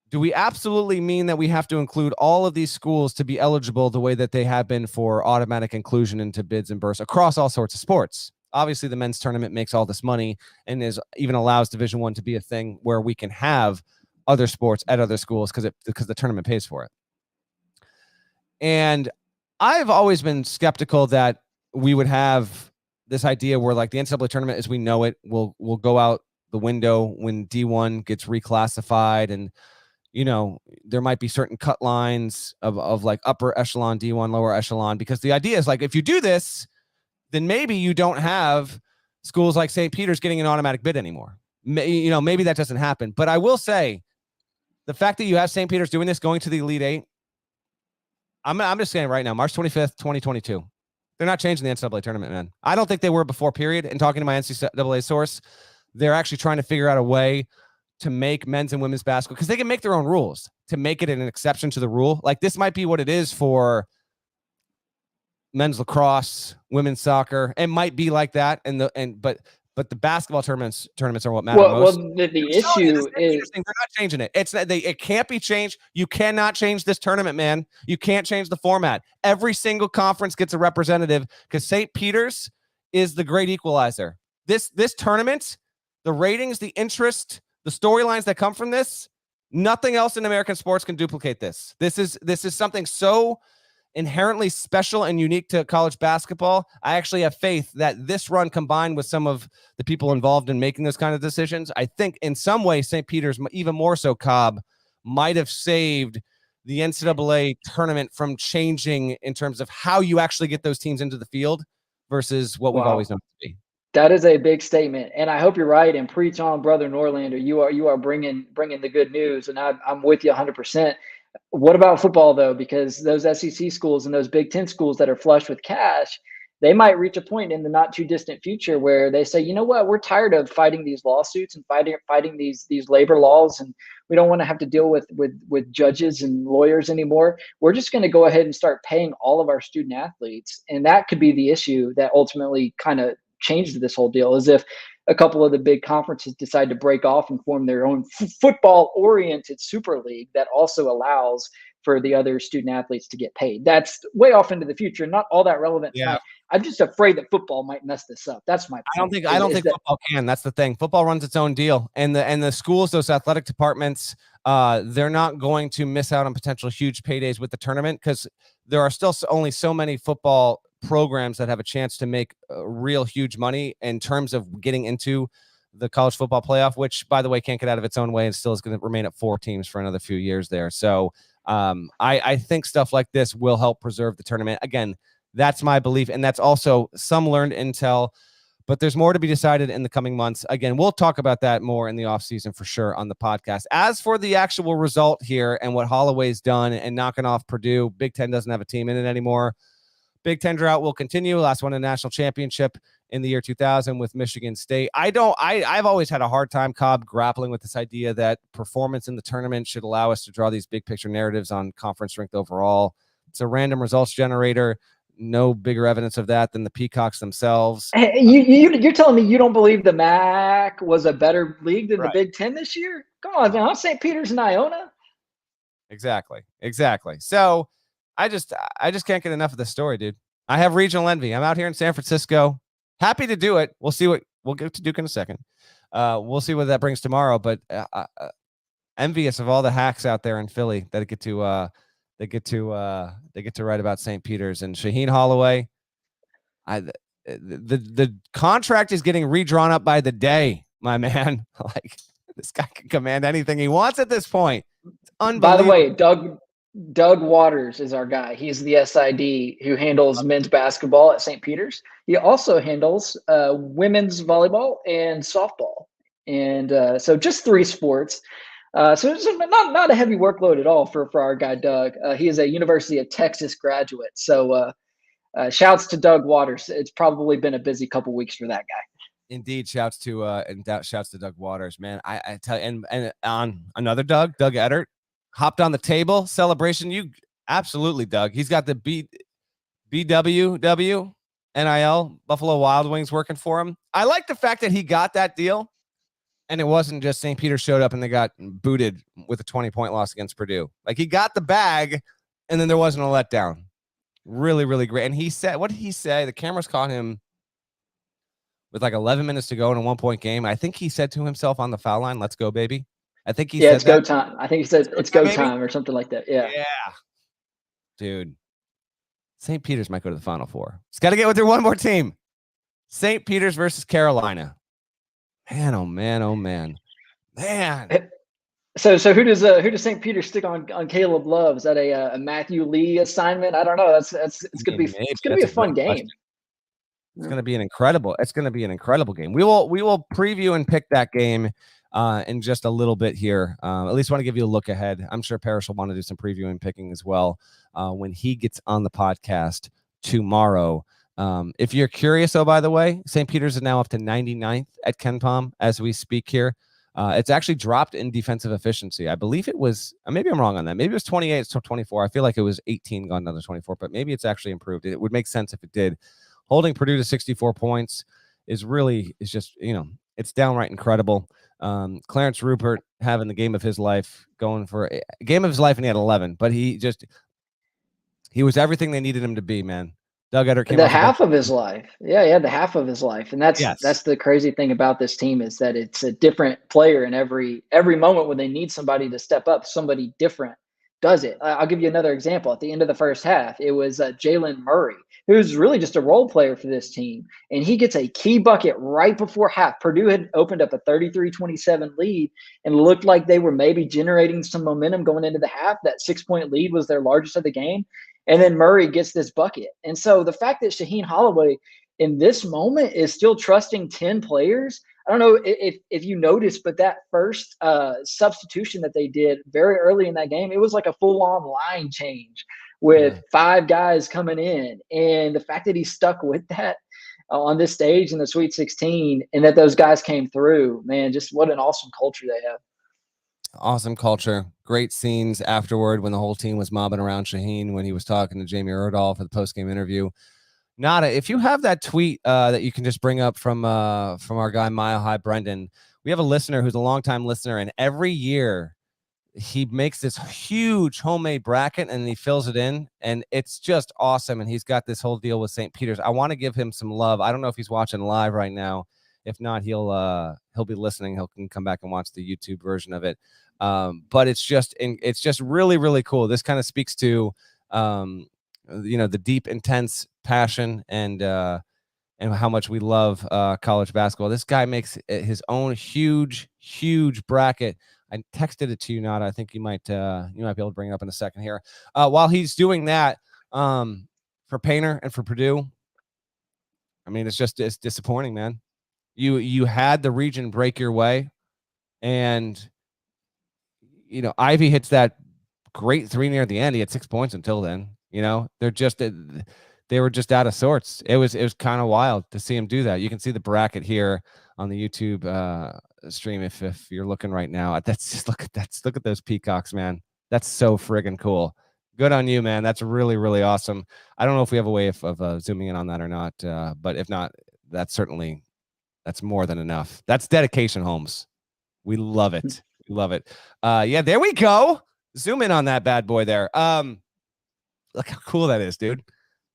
A: do we absolutely mean that we have to include all of these schools to be eligible the way that they have been for automatic inclusion into bids and bursts across all sorts of sports? Obviously, the men's tournament makes all this money and even allows Division I to be a thing where we can have other sports at other schools because the tournament pays for it. And I've always been skeptical that we would have this idea where the NCAA tournament as we know it will go out the window when D1 gets reclassified, and there might be certain cut lines of upper echelon D1, lower echelon, because the idea is if you do this, then maybe you don't have schools like St. Peter's getting an automatic bid anymore. Maybe that doesn't happen. But I will say the fact that you have St. Peter's doing this, going to the Elite Eight, I'm just saying right now, March 25th, 2022. They're not changing the NCAA tournament, man. I don't think they were before, period. And talking to my NCAA source, they're actually trying to figure out a way to make men's and women's basketball, because they can make their own rules to make it an exception to the rule. Like this might be what it is for men's lacrosse, women's soccer. It might be like that. But the basketball tournaments are what matter most.
C: Well, the issue is
A: they're not changing it. It can't be changed. You cannot change this tournament, man. You can't change the format. Every single conference gets a representative because St. Peter's is the great equalizer. This tournament, the ratings, the interest, the storylines that come from this, nothing else in American sports can duplicate this. This is something so inherently special and unique to college basketball. I actually have faith that this run, combined with some of the people involved in making those kind of decisions, I think in some way St. Peter's, even more so Cobb, might have saved the NCAA tournament from changing in terms of how you actually get those teams into the field versus what we've always known to be.
C: That is a big statement, and I hope you're right. And preach on, brother Norlander. You are bringing the good news, and I'm with you 100%. What about football though? Because those SEC schools and those Big Ten schools that are flush with cash, they might reach a point in the not too distant future where they say, you know what, we're tired of fighting these lawsuits and fighting these labor laws, and we don't want to have to deal with judges and lawyers anymore. We're just going to go ahead and start paying all of our student athletes, and that could be the issue that ultimately kind of changed this whole deal. Is if a couple of the big conferences decide to break off and form their own football-oriented super league that also allows for the other student athletes to get paid. That's way off into the future, not all that relevant.
A: Yeah.
C: I'm just afraid that football might mess this up. That's my point.
A: I don't think football can. That's the thing. Football runs its own deal, and the schools, those athletic departments, they're not going to miss out on potential huge paydays with the tournament because there are still only so many football programs that have a chance to make real huge money in terms of getting into the college football playoff, which, by the way, can't get out of its own way and still is going to remain at 4 teams for another few years there. So I think stuff like this will help preserve the tournament. Again, that's my belief, and that's also some learned intel, but there's more to be decided in the coming months. Again, we'll talk about that more in the offseason for sure on the podcast. As for the actual result here and what Holloway's done and knocking off Purdue, Big Ten doesn't have a team in it anymore. Big Ten drought will continue. Last one, a national championship in the year 2000 with Michigan State. I've always had a hard time, Cobb, grappling with this idea that performance in the tournament should allow us to draw these big picture narratives on conference strength overall. It's a random results generator. No bigger evidence of that than the Peacocks themselves.
C: Hey, you're telling me you don't believe the MAC was a better league than the Big Ten this year? Come on, man. I'm St. Peter's and Iona.
A: Exactly. So I just can't get enough of this story, dude. I have regional envy. I'm out here in San Francisco. Happy to do it. We'll see what we'll get to Duke in a second. We'll see what that brings tomorrow. But envious of all the hacks out there in Philly that get to write about St. Peter's and Shaheen Holloway. The contract is getting redrawn up by the day, my man. Like this guy can command anything he wants at this point. It's unbelievable.
C: By the way, Doug Waters is our guy. He's the SID who handles men's basketball at St. Peter's. He also handles women's volleyball and softball. And so just 3 sports. So it's not a heavy workload at all for our guy, Doug. He is a University of Texas graduate. So shouts to Doug Waters. It's probably been a busy couple weeks for that guy.
A: Indeed, shouts to Doug Waters, man. I tell you, and on another Doug Eddert, hopped on the table celebration. You absolutely, Doug. He's got the BWW NIL Buffalo Wild Wings working for him. I like the fact that he got that deal, and it wasn't just St. Peter showed up and they got booted with a 20-point loss against Purdue. Like he got the bag, and then there wasn't a letdown. Really, really great. And he said, what did he say? The cameras caught him with like 11 minutes to go in a 1-point game. I think he said to himself on the foul line, "Let's go, baby." I think he said
C: it's go time. I think he said it's go time or something like that. Yeah.
A: Dude. St. Peter's might go to the Final Four. It's got to get with their one more team. St. Peter's versus Carolina. Man, oh man, oh man. Man.
C: So who does St. Peter stick on Caleb Love? Is that a Matthew Lee assignment? I don't know. It's gonna be a fun game.
A: Question. It's going to be an incredible game. We will preview and pick that game in just a little bit here. At least want to give you a look ahead. I'm sure Parrish will want to do some previewing picking as well when he gets on the podcast tomorrow. If you're curious, by the way, St. Peter's is now up to 99th at KenPom as we speak here. It's actually dropped in defensive efficiency. I believe it was, maybe I'm wrong on that. Maybe it was 28 to 24. I feel like it was 18 gone down to 24, but maybe it's actually improved. It would make sense if it did. Holding Purdue to 64 points is just, it's downright incredible. Clarence Rupert having the game of his life, going for a game of his life, and he had 11, but he was everything they needed him to be, man. Doug Etter came
C: the half of his life. Yeah, the half of his life. And that's the crazy thing about this team is that it's a different player in every moment when they need somebody to step up, somebody different does it. I'll give you another example. At the end of the first half, it was Jalen Murray, who's really just a role player for this team. And he gets a key bucket right before half. Purdue had opened up a 33-27 lead and looked like they were maybe generating some momentum going into the half. That 6-point lead was their largest of the game. And then Murray gets this bucket. And so the fact that Shaheen Holloway in this moment is still trusting 10 players, I don't know if you noticed, but that first substitution that they did very early in that game, it was like a full-on line change with 5 guys coming in. And the fact that he stuck with that on this stage in the Sweet 16 and that those guys came through, man, just what an awesome culture they have.
A: Awesome culture. Great scenes afterward when the whole team was mobbing around Shaheen when he was talking to Jamie Erdahl for the post-game interview. Nada, if you have that tweet that you can just bring up from our guy Mile High Brendan, we have a listener who's a longtime listener, and every year he makes this huge homemade bracket and he fills it in, and it's just awesome. And he's got this whole deal with St. Peter's. I want to give him some love. I don't know if he's watching live right now. If not, he'll be listening. He can come back and watch the YouTube version of it. But it's just really, really cool. This kind of speaks to the deep, intense passion and how much we love college basketball. This guy makes his own huge bracket. I texted it to you, Nada. I think you might be able to bring it up in a second here. While he's doing that, for Painter and for Purdue, I mean, it's disappointing, man. You had the region break your way, and Ivy hits that great 3 near the end. He had 6 points until then. They were just out of sorts. It was kind of wild to see him do that. You can see the bracket here on the YouTube stream if you're looking right now. That's just look at those peacocks, man. That's so friggin' cool. Good on you, man. That's really, really awesome. I don't know if we have a way of zooming in on that or not, but if not, that's more than enough. That's dedication, Holmes. We love it. We love it. Yeah, there we go. Zoom in on that bad boy there. Look how cool that is, dude.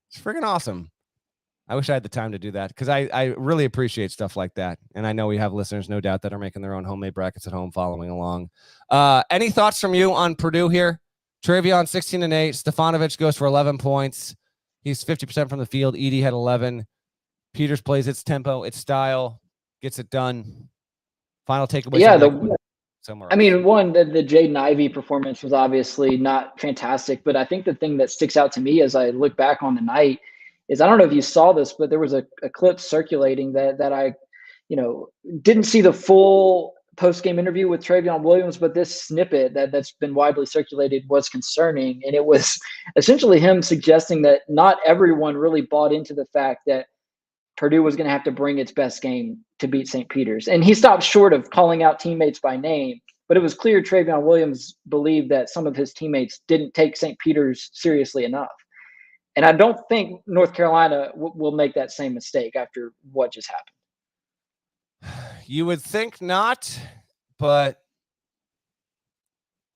A: It's freaking awesome. I wish I had the time to do that because I really appreciate stuff like that. And I know we have listeners, no doubt, that are making their own homemade brackets at home following along. Any thoughts from you on Purdue here? Travion, 16-8. Stefanovic goes for 11 points. He's 50% from the field. Edey had 11. Peters plays its tempo, its style, gets it done. Final takeaway.
C: Yeah,
A: somewhere
C: I mean, the Jaden Ivey performance was obviously not fantastic, but I think the thing that sticks out to me as I look back on the night is, I don't know if you saw this, but there was a clip circulating that I, didn't see the full post-game interview with Travion Williams, but this snippet that's been widely circulated was concerning. And it was essentially him suggesting that not everyone really bought into the fact that Purdue was going to have to bring its best game to beat St. Peter's. And he stopped short of calling out teammates by name, but it was clear Travion Williams believed that some of his teammates didn't take St. Peter's seriously enough. And I don't think North Carolina will make that same mistake after what just happened.
A: You would think not, but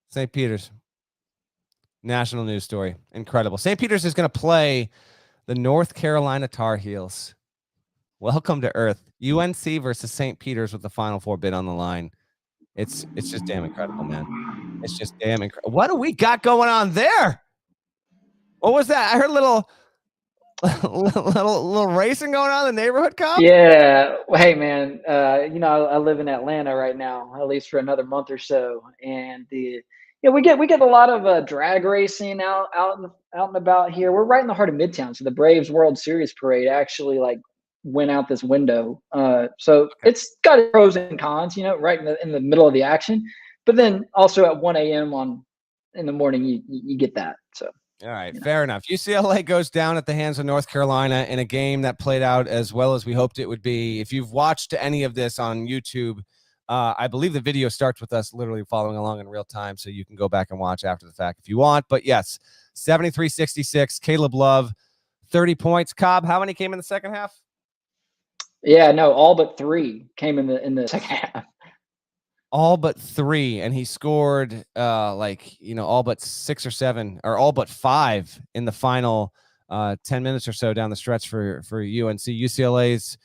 A: St. Peter's, national news story. Incredible. St. Peter's is going to play the North Carolina Tar Heels. Welcome to Earth. UNC versus St. Peter's with the Final Four bid on the line. It's just damn incredible, man. It's just damn incredible. What do we got going on there? What was that? I heard a little racing going on in the neighborhood, Cobb?
C: Yeah. Well, hey, man, I live in Atlanta right now, at least for another month or so. And we get a lot of drag racing out and about here. We're right in the heart of Midtown. So the Braves World Series parade actually went out this window. So it's got its pros and cons, right in the middle of the action. But then also at 1 a.m. in the morning, you get that. So.
A: All right, fair enough. UCLA goes down at the hands of North Carolina in a game that played out as well as we hoped it would be. If you've watched any of this on YouTube, I believe the video starts with us literally following along in real time, so you can go back and watch after the fact if you want. But yes, 73-66, Caleb Love, 30 points. Cobb, how many came in the second half?
C: Yeah, no, all but 3 came in the second half.
A: All but 3, and he scored all but 6 or 7, or all but 5 in the final 10 minutes or so down the stretch for UNC. UCLA's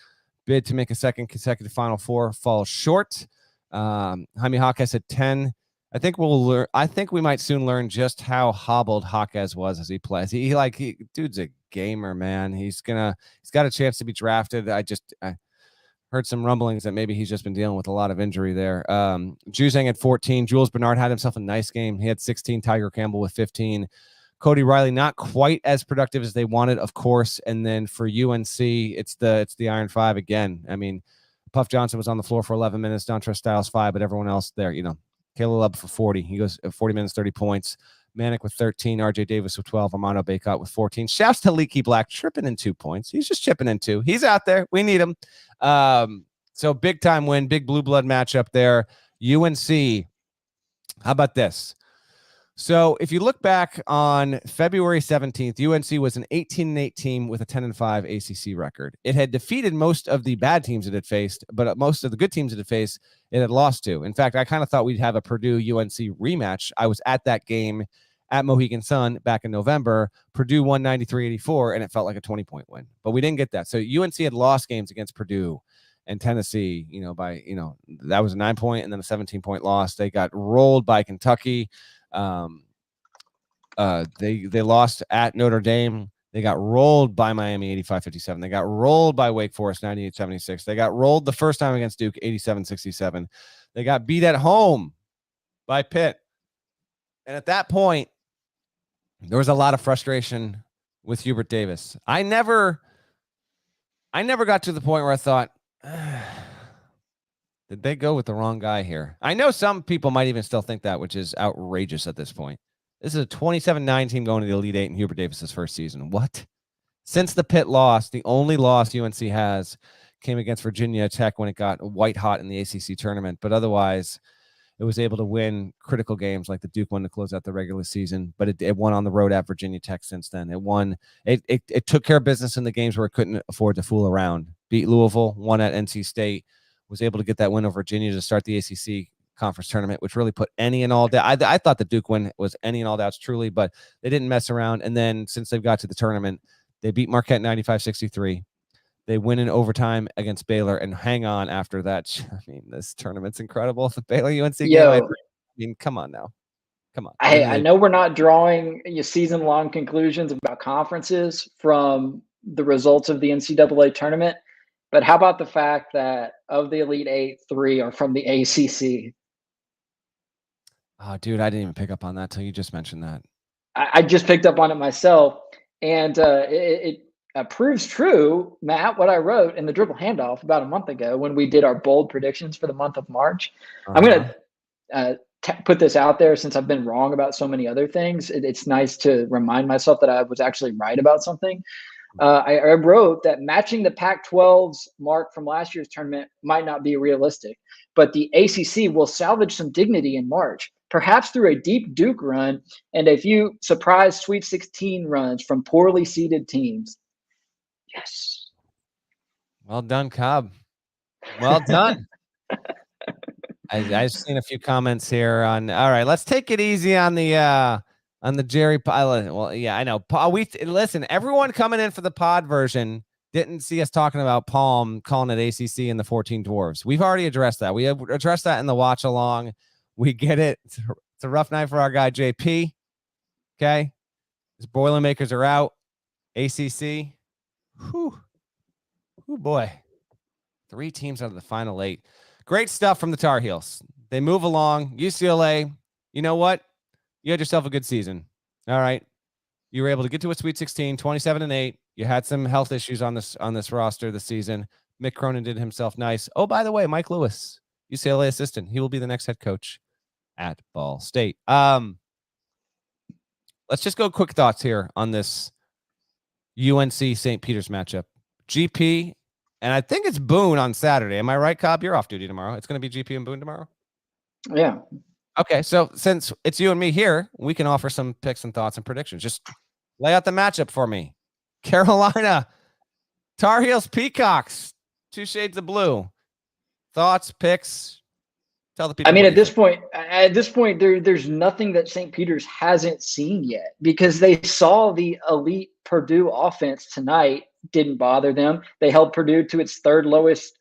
A: bid to make a second consecutive Final Four falls short. Jaime Jaquez had 10. I think we might soon learn just how hobbled Jaquez was as he plays. He dude's a gamer, man. He's got a chance to be drafted. I heard some rumblings that maybe he's just been dealing with a lot of injury there. Juzang had 14. Jules Bernard had himself a nice game. He had 16. Tiger Campbell with 15. Cody Riley not quite as productive as they wanted, of course. And then for UNC, it's the Iron Five again. I mean, Puff Johnson was on the floor for 11 minutes. Dontrez Styles 5, but everyone else there, Caleb Love for 40. He goes 40 minutes, 30 points. Manic with 13, RJ Davis with 12, Armando Bacot with 14. Shouts to Leaky Black, tripping in 2 points. He's just chipping in 2. He's out there. We need him. So big time win, big blue blood matchup there. UNC, how about this? So if you look back on February 17th, UNC was an 18-8 team with a 10-5 ACC record. It had defeated most of the bad teams it had faced, but most of the good teams it had faced, it had lost to. In fact, I kind of thought we'd have a Purdue-UNC rematch. I was at that game at Mohegan Sun back in November. Purdue won 93-84, and it felt like a 20-point win. But we didn't get that. So UNC had lost games against Purdue and Tennessee, that was a 9-point and then a 17-point loss. They got rolled by Kentucky. They lost at Notre Dame. They got rolled by Miami 85-57. They got rolled by Wake Forest 98-76. They got rolled the first time against Duke 87-67. They got beat at home by Pitt. And at that point, there was a lot of frustration with Hubert Davis. I never got to the point where I thought, did they go with the wrong guy here? I know some people might even still think that, which is outrageous at this point. This is a 27-9 team going to the Elite Eight in Hubert Davis's first season. What? Since the Pitt loss, the only loss UNC has came against Virginia Tech when it got white hot in the ACC tournament. But otherwise, it was able to win critical games like the Duke one to close out the regular season. But it won on the road at Virginia Tech since then. It took care of business in the games where it couldn't afford to fool around. Beat Louisville, won at NC State, was able to get that win over Virginia to start the ACC conference tournament, which really put any and all doubt. I thought the Duke win was any and all doubts truly, but they didn't mess around. And then since they've got to the tournament, they beat Marquette 95-63. They win in overtime against Baylor and hang on after that. I mean, this tournament's incredible. The Baylor UNC game. I mean, come on now. Come on.
C: I know we're not drawing season-long conclusions about conferences from the results of the NCAA tournament, but how about the fact that of the Elite Eight, 3 are from the ACC?
A: Oh, dude, I didn't even pick up on that till you just mentioned that.
C: I just picked up on it myself, and it proves true, Matt, what I wrote in the Dribble Handoff about a month ago when we did our bold predictions for the month of March. I'm going to put this out there since I've been wrong about so many other things. It's nice to remind myself that I was actually right about something. I wrote that matching the Pac-12's mark from last year's tournament might not be realistic, but the ACC will salvage some dignity in March, perhaps through a deep Duke run and a few surprise Sweet 16 runs from poorly seeded teams. Yes.
A: Well done, Cobb. Well done. I've seen a few comments here on. All right, let's take it easy on the Jerry Pilot. Well, yeah, I know. Listen. Everyone coming in for the pod version didn't see us talking about Palm calling it ACC and the 14 Dwarves. We've already addressed that. We have addressed that in the watch along. We get it. It's a rough night for our guy JP. Okay, his Boilermakers are out. ACC. Whew. Oh boy. 3 teams out of the final 8. Great stuff from the Tar Heels. They move along. UCLA, you know what? You had yourself a good season. All right. You were able to get to a Sweet 16, 27-8. You had some health issues on this roster this season. Mick Cronin did himself nice. Oh, by the way, Mike Lewis, UCLA assistant. He will be the next head coach at Ball State. Let's just go quick thoughts here on this UNC St. Peter's matchup. GP, and I think it's Boone on Saturday. Am I right, Cobb? You're off duty tomorrow. It's going to be GP and Boone tomorrow?
C: Yeah.
A: Okay, so since it's you and me here, we can offer some picks and thoughts and predictions. Just lay out the matchup for me. Carolina, Tar Heels, Peacocks, 2 shades of blue. Thoughts, picks. Tell the people.
C: I mean, at this point, there's nothing that St. Peter's hasn't seen yet, because they saw the elite Purdue offense tonight. Didn't bother them. They held Purdue to its 3rd lowest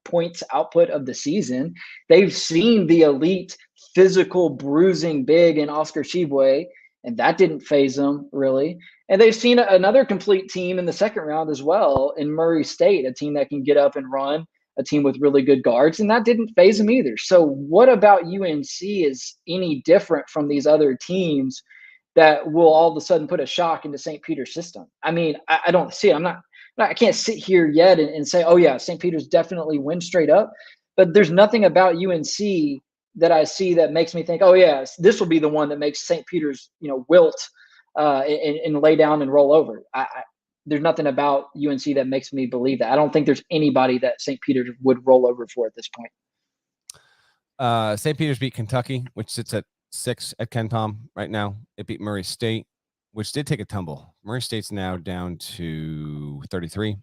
C: points output of the season. They've seen the elite physical bruising big in Oscar Tshiebwe, and that didn't faze them really. And they've seen another complete team in the second round as well in Murray State, a team that can get up and run, a team with really good guards, and that didn't faze them either. So what about UNC is any different from these other teams that will all of a sudden put a shock into St. Peter's system? I mean, I don't see it. I can't sit here yet and say, oh yeah, St. Peter's definitely win straight up, but there's nothing about UNC that I see that makes me think, oh yeah, this will be the one that makes St. Peter's, wilt and lay down and roll over. There's nothing about UNC that makes me believe that. I don't think there's anybody that St. Peter's would roll over for at this point.
A: St. Peter's beat Kentucky, which sits at 6 at Ken Palm right now. It beat Murray State, which did take a tumble. Murray State's now down to 33.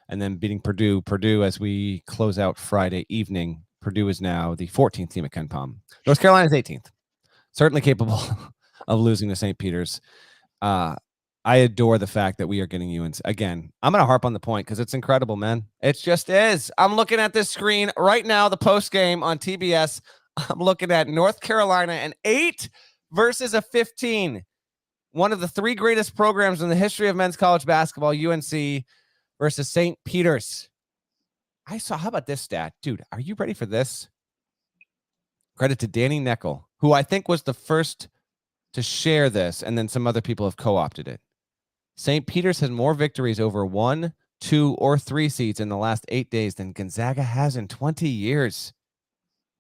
A: And then beating Purdue. Purdue, as we close out Friday evening, Purdue is now the 14th team at Ken Palm. North Carolina's 18th. Certainly capable of losing to St. Peter's. I adore the fact that we are getting UNC. Again, I'm going to harp on the point because it's incredible, man. It just is. I'm looking at this screen right now, the post game on TBS. I'm looking at North Carolina, an 8 versus a 15. One of the 3 greatest programs in the history of men's college basketball, UNC versus St. Peter's. How about this stat? Dude, are you ready for this? Credit to Danny Neckel, who I think was the first to share this, and then some other people have co-opted it. St. Peter's has more victories over 1, 2, or 3 seeds in the last 8 days than Gonzaga has in 20 years.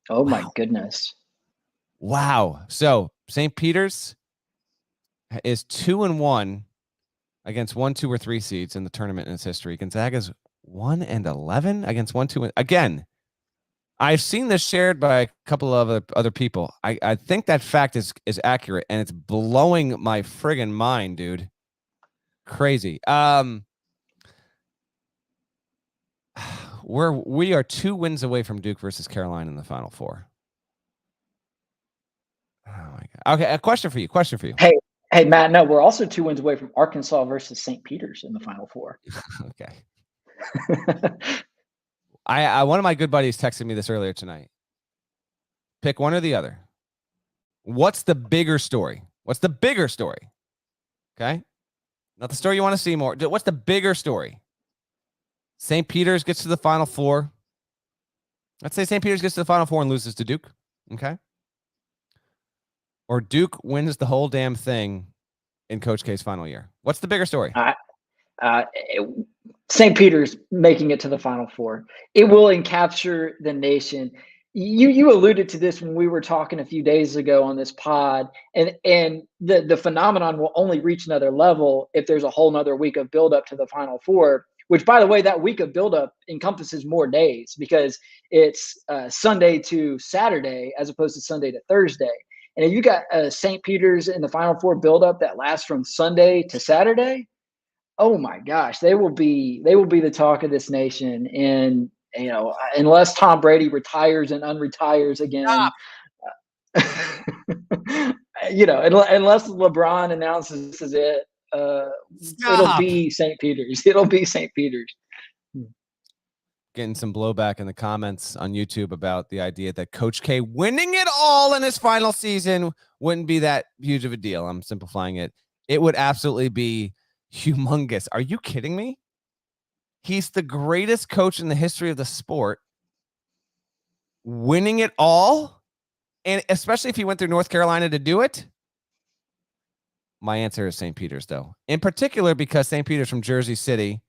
C: Oh my goodness.
A: Wow. So St. Peter's is 2-1 against 1, 2, or 3 seeds in the tournament in its history. Gonzaga's 1-11 against 1, 2. Again, I've seen this shared by a couple of other people. I think that fact is accurate, and it's blowing my friggin' mind, dude. Crazy. We are 2 wins away from Duke versus Carolina in the Final Four. Oh my God. Okay, a question for you.
C: Hey, Matt. No, we're also 2 wins away from Arkansas versus St. Peter's in the Final Four.
A: Okay. I one of my good buddies texted me this earlier tonight. Pick one or the other. What's the bigger story? Okay. Not the story you want to see more. What's the bigger story? St. Peter's gets to the Final Four. Let's say St. Peter's gets to the Final Four and loses to Duke. Okay. Or Duke wins the whole damn thing in Coach K's final year. What's the bigger story?
C: St. Peter's making it to the Final Four. It will encapture the nation. You alluded to this when we were talking a few days ago on this pod, and the phenomenon will only reach another level if there's a whole nother week of buildup to the Final Four, which, by the way, that week of buildup encompasses more days because it's Sunday to Saturday as opposed to Sunday to Thursday. And if you got St. Peter's in the Final Four buildup that lasts from Sunday to Saturday, oh my gosh, they will be the talk of this nation. And unless Tom Brady retires and unretires again, unless LeBron announces this is it, it'll be St. Peter's.
A: Getting some blowback in the comments on YouTube about the idea that Coach K winning it all in his final season wouldn't be that huge of a deal. I'm simplifying it. It would absolutely be humongous. Are you kidding me? He's the greatest coach in the history of the sport, winning it all, and especially if he went through North Carolina to do it. My answer is St. Peter's, though. In particular, because St. Peter's from Jersey City,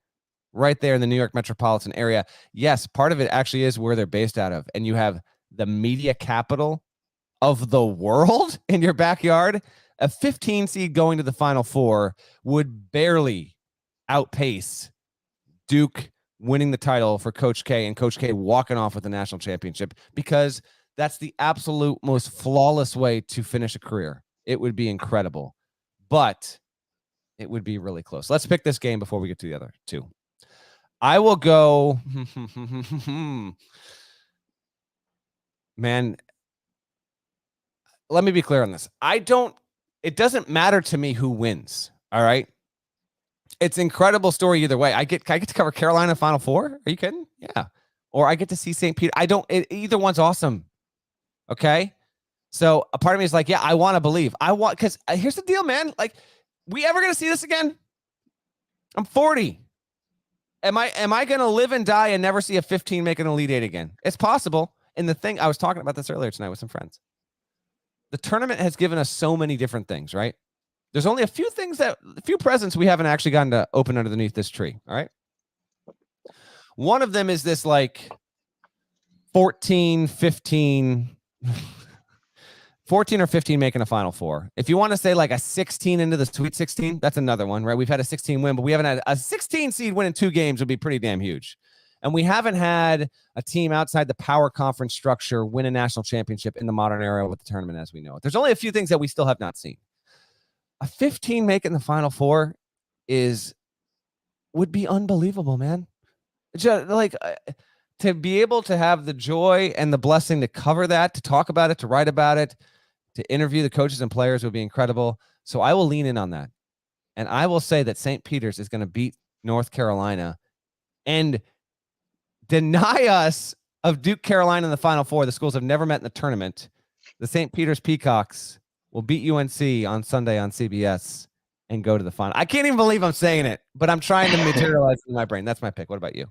A: right there in the New York metropolitan area. Yes, part of it actually is where they're based out of. And you have the media capital of the world in your backyard. A 15 seed going to the Final Four would barely outpace Duke winning the title for Coach K and Coach K walking off with the national championship, because that's the absolute most flawless way to finish a career. It would be incredible, but it would be really close. Let's pick this game before we get to the other two. I will go, man, let me be clear on this. It doesn't matter to me who wins. All right. It's an incredible story either way. I get to cover Carolina Final Four. Are you kidding? Yeah. Or I get to see St. Peter. Either one's awesome. Okay. So a part of me is like, yeah, I want to believe. Because here's the deal, man. Like, we ever going to see this again? I'm 40. Am I going to live and die and never see a 15 make an Elite Eight again? It's possible. And the thing, I was talking about this earlier tonight with some friends. The tournament has given us so many different things, right? There's only a few presents we haven't actually gotten to open underneath this tree. All right. One of them is this like 14 or 15 making a Final Four. If you want to say like a 16 into the Sweet 16, that's another one, right? We've had a 16 win, but we haven't had a 16 seed win in 2 games would be pretty damn huge. And we haven't had a team outside the power conference structure win a national championship in the modern era with the tournament as we know it. There's only a few things that we still have not seen. A 15 making the Final Four would be unbelievable, man. Just like to be able to have the joy and the blessing to cover that, to talk about it, to write about it, to interview the coaches and players would be incredible. So I will lean in on that. And I will say that St. Peter's is going to beat North Carolina and deny us of Duke, Carolina in the Final Four. The schools have never met in the tournament. The St. Peter's Peacocks will beat UNC on Sunday on CBS and go to the final. I can't even believe I'm saying it, but I'm trying to materialize it in my brain. That's my pick. What about you?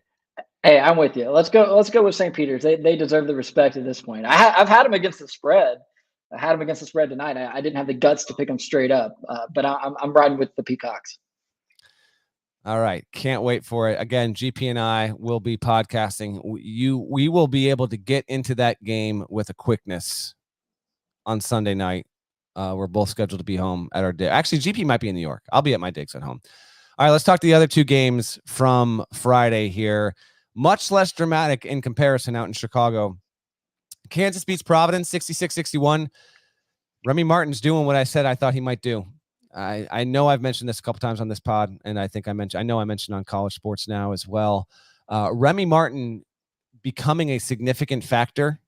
C: Hey, I'm with you. Let's go with St. Peter's. They deserve the respect at this point. I've had them against the spread. I had them against the spread tonight. I didn't have the guts to pick them straight up, but I'm riding with the Peacocks.
A: All right. Can't wait for it. Again, GP and I will be podcasting. We will be able to get into that game with a quickness on Sunday night. We're both scheduled to be home at our day. Actually, GP might be in New York. I'll be at my digs at home. All right, let's talk to the other 2 games from Friday here. Much less dramatic in comparison out in Chicago. Kansas beats Providence 66-61. Remy Martin's doing what I said I thought he might do. I know I've mentioned this a couple times on this pod, and I know I mentioned on College Sports Now as well. Remy Martin becoming a significant factor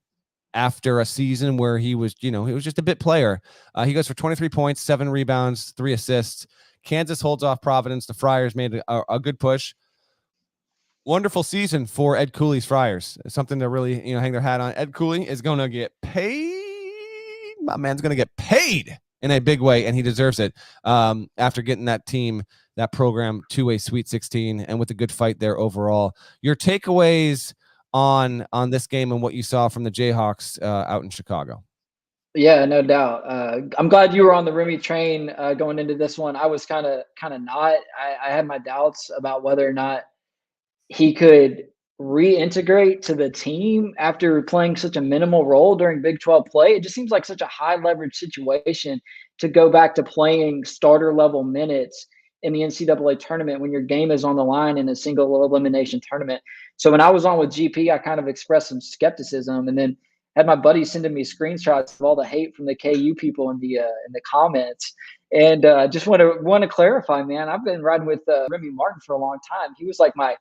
A: after a season where he was just a bit player. He goes for 23 points, 7 rebounds, 3 assists. Kansas holds off Providence. The Friars made a good push. Wonderful season for Ed Cooley's Friars. It's something to really, hang their hat on. Ed Cooley is going to get paid. My man's going to get paid in a big way, and he deserves it after getting that program to a Sweet 16 and with a good fight there overall. Your takeaways on this game and what you saw from the Jayhawks out in Chicago?
C: Yeah, no doubt. I'm glad you were on the Remy train going into this one. I was kind of not. I had my doubts about whether or not he could reintegrate to the team after playing such a minimal role during Big 12 play. It just seems like such a high leverage situation to go back to playing starter level minutes in the NCAA tournament when your game is on the line in a single elimination tournament. So when I was on with GP, I kind of expressed some skepticism, and then had my buddies sending me screenshots of all the hate from the KU people in the comments. And just want to clarify, man, I've been riding with Remy Martin for a long time. He was like my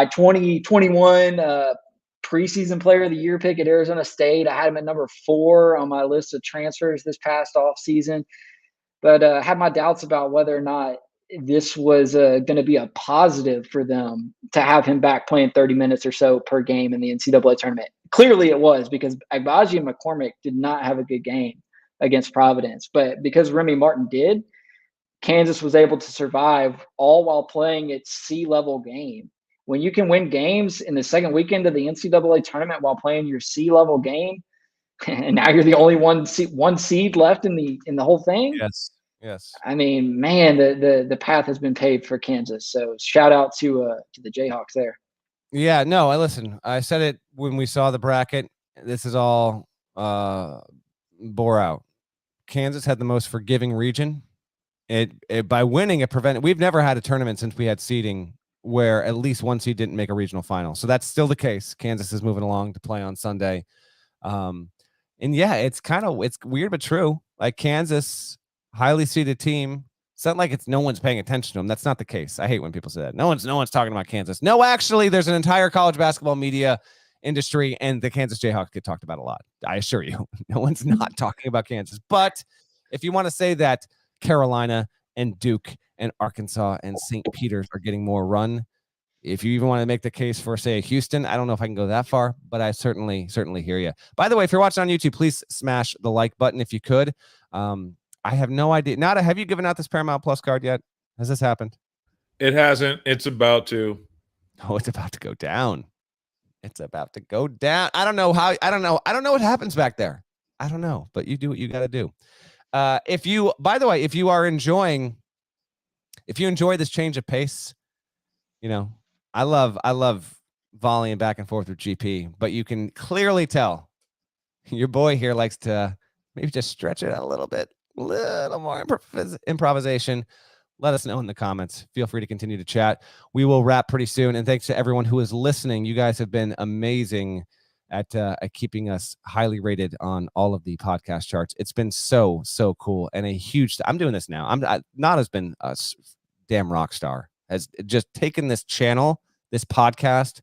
C: 2021 preseason player of the year pick at Arizona State. I had him at number 4 on my list of transfers this past off season, but had my doubts about whether or not this was going to be a positive for them to have him back playing 30 minutes or so per game in the NCAA tournament. Clearly it was, because Agbaji and McCormick did not have a good game against Providence, but because Remy Martin did, Kansas was able to survive all while playing its C-level game. When you can win games in the second weekend of the NCAA tournament while playing your C-level game, and now you're the only one seed left in the whole thing.
A: Yes. Yes.
C: I mean, man, the path has been paved for Kansas. So shout out to the Jayhawks there.
A: Yeah, no, listen, I said it when we saw the bracket. This is all bore out. Kansas had the most forgiving region. It by winning it prevented. We've never had a tournament since we had seeding where at least one seed didn't make a regional final. So that's still the case. Kansas is moving along to play on Sunday. And yeah, it's weird but true. Like Kansas, highly seeded team. It's not like no one's paying attention to them. That's not the case. I hate when people say that. No one's talking about Kansas. No, actually, there's an entire college basketball media industry, and the Kansas Jayhawks get talked about a lot. I assure you, no one's not talking about Kansas. But if you want to say that Carolina and Duke and Arkansas and St. Peter's are getting more run, if you even want to make the case for, say, Houston, I don't know if I can go that far, but I certainly hear you. By the way, if you're watching on YouTube, please smash the like button if you could. I have no idea. Nada, have you given out this Paramount Plus card yet? Has this happened?
B: It hasn't. It's about to.
A: Oh, it's about to go down. It's about to go down. I don't know how. I don't know what happens back there. I don't know, but you do what you got to do. By the way, if you enjoy this change of pace, I love volleying back and forth with GP, but you can clearly tell your boy here likes to maybe just stretch it out a little bit, a little more improvisation. Let us know in the comments. Feel free to continue to chat. We will wrap pretty soon. And thanks to everyone who is listening. You guys have been amazing at keeping us highly rated on all of the podcast charts. It's been so cool and a huge. I'm doing this now. Nada's been a damn rock star. Has just taken this channel, this podcast,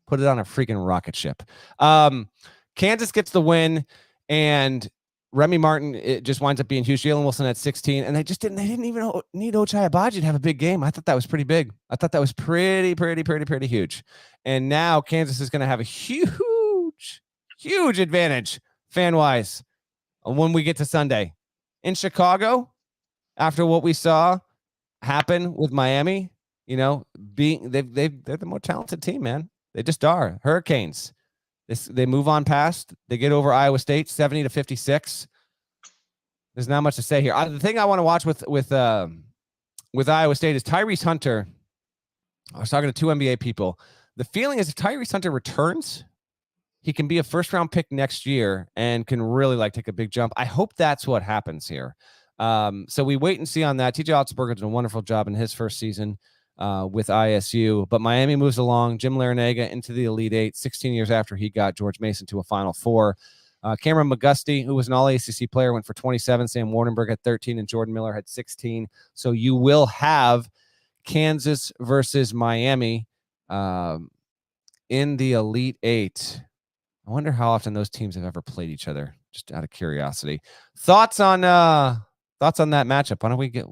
A: put it on a freaking rocket ship. Kansas gets the win, and Remy Martin, it just winds up being huge. Jalen Wilson at 16, and they didn't even need Ochai Agbaji to have a big game. I thought that was pretty big. I thought that was pretty huge. And now Kansas is going to have a huge advantage fan-wise when we get to Sunday. In Chicago, after what we saw happen with Miami, they're the more talented team, man. They just are. Hurricanes. They move on past. They get over Iowa State 70-56. There's not much to say here. The thing I want to watch with Iowa State is Tyrese Hunter. I was talking to two NBA people. The feeling is if Tyrese Hunter returns, he can be a first-round pick next year and can really take a big jump. I hope that's what happens here. So we wait and see on that. TJ Otzelberger did a wonderful job in his first season with ISU, but Miami moves along. Jim Larinaga into the Elite Eight 16 years after he got George Mason to a Final Four. Cameron McGusty, who was an all-ACC player, went for 27. Sam Wardenberg had 13, and Jordan Miller had 16. So you will have Kansas versus Miami in the Elite Eight. I wonder how often those teams have ever played each other, just out of curiosity. Thoughts on that matchup? Why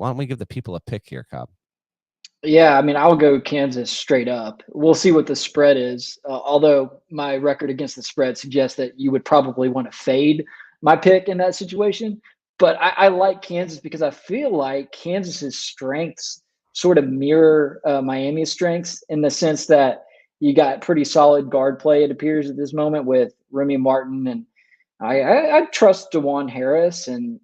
A: don't we give the people a pick here, Cobb?
C: Yeah, I mean, I'll go Kansas straight up. We'll see what the spread is. Although my record against the spread suggests that you would probably want to fade my pick in that situation. But I like Kansas because I feel like Kansas's strengths sort of mirror Miami's strengths in the sense that you got pretty solid guard play, it appears, at this moment with Remy Martin. And I trust DeJuan Harris. And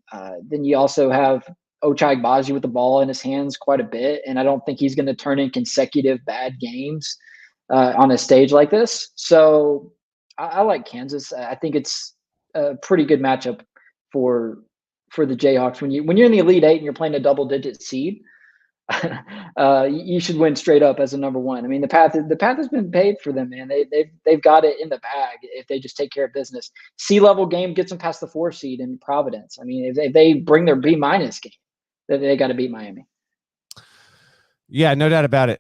C: then you also have Ochai Agbaji with the ball in his hands quite a bit, and I don't think he's going to turn in consecutive bad games on a stage like this. So I like Kansas. I think it's a pretty good matchup for the Jayhawks. When you're in the Elite Eight and you're playing a double-digit seed, you should win straight up as a number one. I mean, the path has been paved for them, man. They've got it in the bag if they just take care of business. C-level game gets them past the 4 seed in Providence. I mean, if they bring their B- game, they got to beat Miami.
A: Yeah, no doubt about it.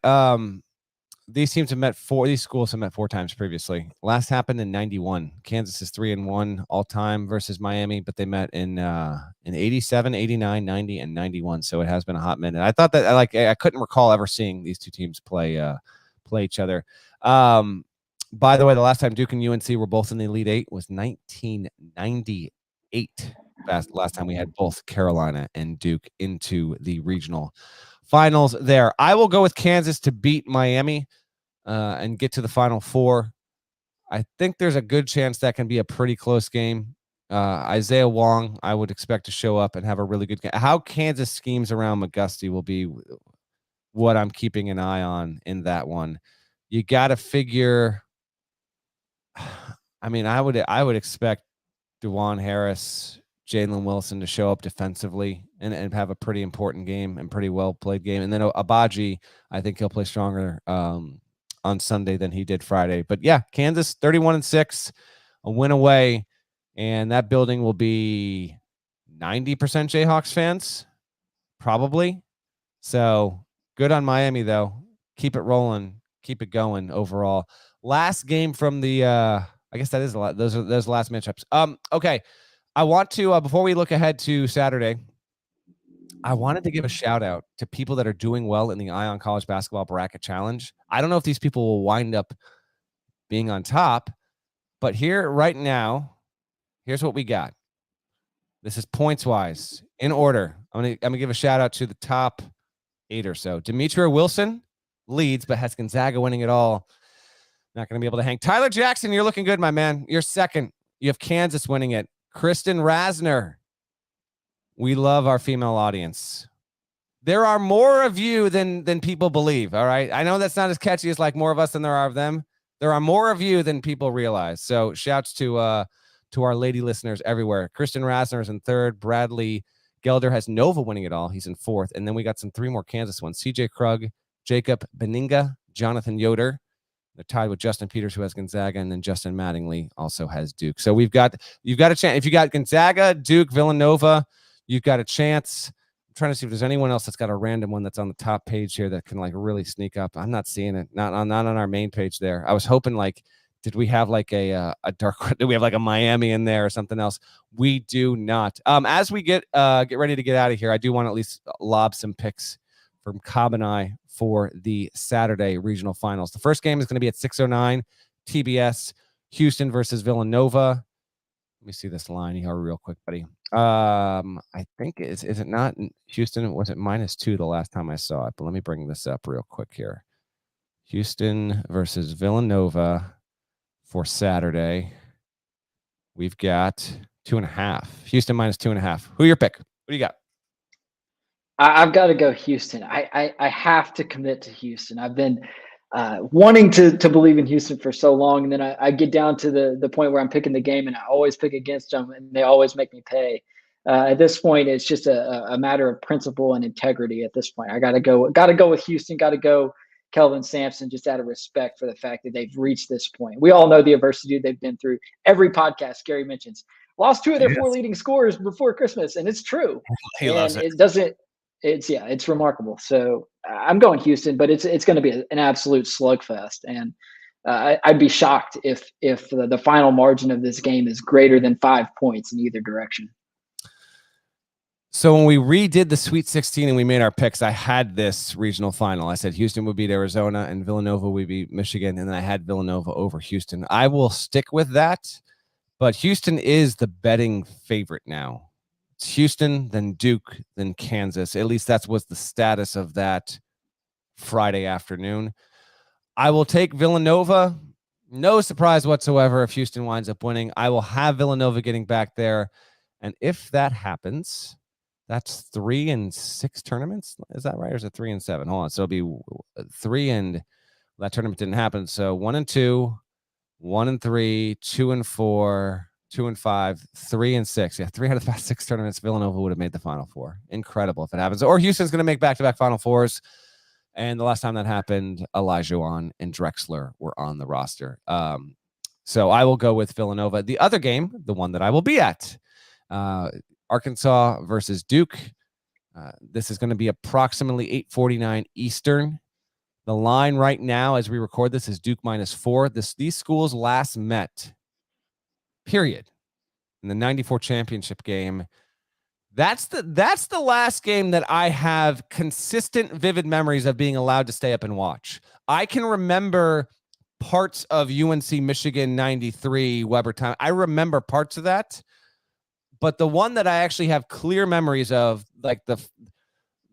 A: These schools have met 4 times previously. Last happened in 91. Kansas is 3-1 all time versus Miami, but they met in 87, 89, 90, and 91. So it has been a hot minute. I thought that I couldn't recall ever seeing these two teams play each other. By the way, the last time Duke and UNC were both in the Elite Eight was 1998. Last time we had both Carolina and Duke into the regional finals there. I will go with Kansas to beat Miami and get to the Final Four. I think there's a good chance that can be a pretty close game. Isaiah Wong, I would expect to show up and have a really good game. How Kansas schemes around McGusty will be what I'm keeping an eye on in that one. You got to figure. I mean, I would expect DeJuan Harris, Jalen Wilson to show up defensively and have a pretty important game and pretty well played game. And then Abaji, I think he'll play stronger on Sunday than he did Friday. But yeah, Kansas 31-6, a win away, and that building will be 90% Jayhawks fans, probably. So good on Miami though. Keep it rolling, keep it going overall. Last game from the I guess that is a lot. Those are last matchups. Okay. I want to before we look ahead to Saturday, I wanted to give a shout out to people that are doing well in the Ion College Basketball Bracket Challenge. I don't know if these people will wind up being on top, but here right now, here's what we got. This is points wise in order. I'm gonna give a shout out to the top 8 or so. Demetria Wilson leads, but has Gonzaga winning it all. Not going to be able to hang. Tyler Jackson, you're looking good, my man. You're second. You have Kansas winning it. Kristen Rasner. We love our female audience. There are more of you than people believe, all right? I know that's not as catchy as like more of us than there are of them. There are more of you than people realize. So shouts to our lady listeners everywhere. Kristen Rasner is in third. Bradley Gelder has Nova winning it all. He's in fourth. And then we got 3 more Kansas ones. CJ Krug, Jacob Beninga, Jonathan Yoder. They're tied with Justin Peters, who has Gonzaga, and then Justin Mattingly also has Duke. So you've got a chance. If you got Gonzaga, Duke, Villanova, you've got a chance. I'm trying to see if there's anyone else that's got a random one that's on the top page here that can like really sneak up. I'm not seeing it. Not on our main page there. I was hoping like, did we have like a dark? Do we have like a Miami in there or something else? We do not. As we get ready to get out of here, I do want to at least lob some picks from Cobb and I for the Saturday regional finals. The first game is going to be at 6:09 TBS, Houston versus Villanova. Let me see this line here real quick, buddy. I think is it not Houston? Was it -2 the last time I saw it? But let me bring this up real quick here. Houston versus Villanova for Saturday. We've got 2.5. Houston -2.5. Who your pick? What do you got?
C: I've got to go Houston. I have to commit to Houston. I've been wanting to believe in Houston for so long, and then I get down to the point where I'm picking the game, and I always pick against them, and they always make me pay. At this point, it's just a matter of principle and integrity. At this point, I got to go with Houston. Got to go Kelvin Sampson, just out of respect for the fact that they've reached this point. We all know the adversity they've been through. Every podcast Gary mentions lost 2 of their 4 leading scorers before Christmas, and it's true.
A: He loves it.
C: It doesn't. It's remarkable. So I'm going Houston, but it's going to be an absolute slugfest, and I'd be shocked if the final margin of this game is greater than 5 points in either direction.
A: So when we redid the Sweet 16 and we made our picks, I had this regional final. I said Houston would beat Arizona and Villanova would beat Michigan, and then I had Villanova over Houston. I will stick with that, but Houston is the betting favorite now. It's Houston, then Duke, then Kansas. At least that's what's the status of that Friday afternoon. I will take Villanova. No surprise whatsoever if Houston winds up winning. I will have Villanova getting back there. And if that happens, that's 3 and 6 tournaments. Is that right? Or is it 3 and 7? Hold on. So it'll be 3 and that tournament didn't happen. So 1 and 2, 1 and 3, 2 and 4. 2 and 5, 3 and 6. Yeah, 3 out of the past 6 tournaments, Villanova would have made the Final Four. Incredible if it happens. Or Houston's going to make back-to-back Final Fours. And the last time that happened, Olajuwon and Drexler were on the roster. So I will go with Villanova. The other game, the one that I will be at, Arkansas versus Duke. This is going to be approximately 8:49 Eastern. The line right now, as we record this, is Duke -4. These schools last met. Period. In the 94 championship game. That's the last game that I have consistent, vivid memories of being allowed to stay up and watch. I can remember parts of UNC Michigan 93 Weber time. I remember parts of that, but the one that I actually have clear memories of, like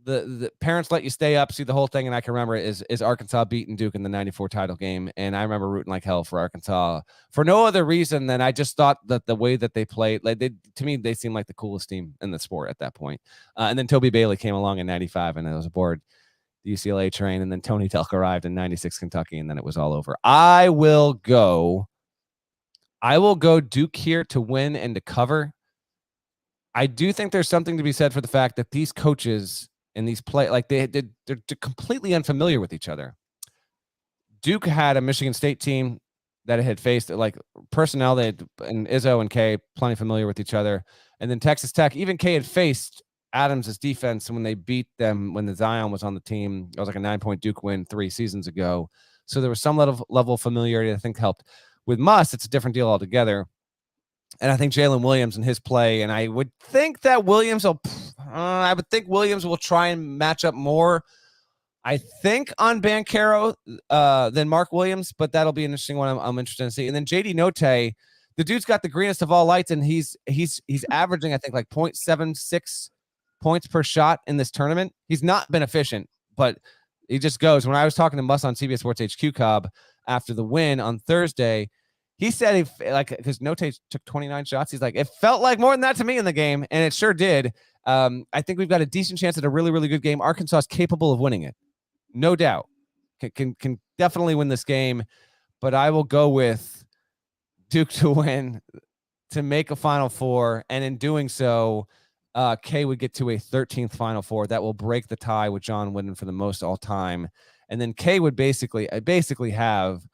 A: the parents let you stay up, see the whole thing, and I can remember is Arkansas beating Duke in the 94 title game, and I remember rooting like hell for Arkansas for no other reason than I just thought that the way that they played, like to me, they seemed like the coolest team in the sport at that point. And then Toby Bailey came along in 95, and I was aboard the UCLA train, and then Tony Delk arrived in 96 Kentucky, and then it was all over. I will go Duke here to win and to cover. I do think there's something to be said for the fact that these coaches and these they're completely unfamiliar with each other. Duke had a Michigan State team that it had faced like personnel. And Izzo and Kay plenty familiar with each other. And then Texas Tech, even Kay had faced Adams' defense when they beat them when the Zion was on the team. It was like a 9-point Duke win 3 seasons ago. So there was some level of familiarity I think helped. With Muss, it's a different deal altogether. And I think Jalen Williams and his play, and I would think that Williams will try and match up more, I think, on Banchero than Mark Williams, but that'll be an interesting one I'm interested in seeing. And then JD Note, the dude's got the greenest of all lights, and he's averaging, I think, like 0.76 points per shot in this tournament. He's not been efficient, but he just goes. When I was talking to Muss on CBS Sports HQ Cobb after the win on Thursday, he said because Note took 29 shots. He's like, it felt like more than that to me in the game, and it sure did. I think we've got a decent chance at a really, really good game. Arkansas is capable of winning it, no doubt. Can definitely win this game, but I will go with Duke to win, to make a Final Four, and in doing so, Kay would get to a 13th Final Four. That will break the tie with John Wooden for the most all time, and then Kay would basically have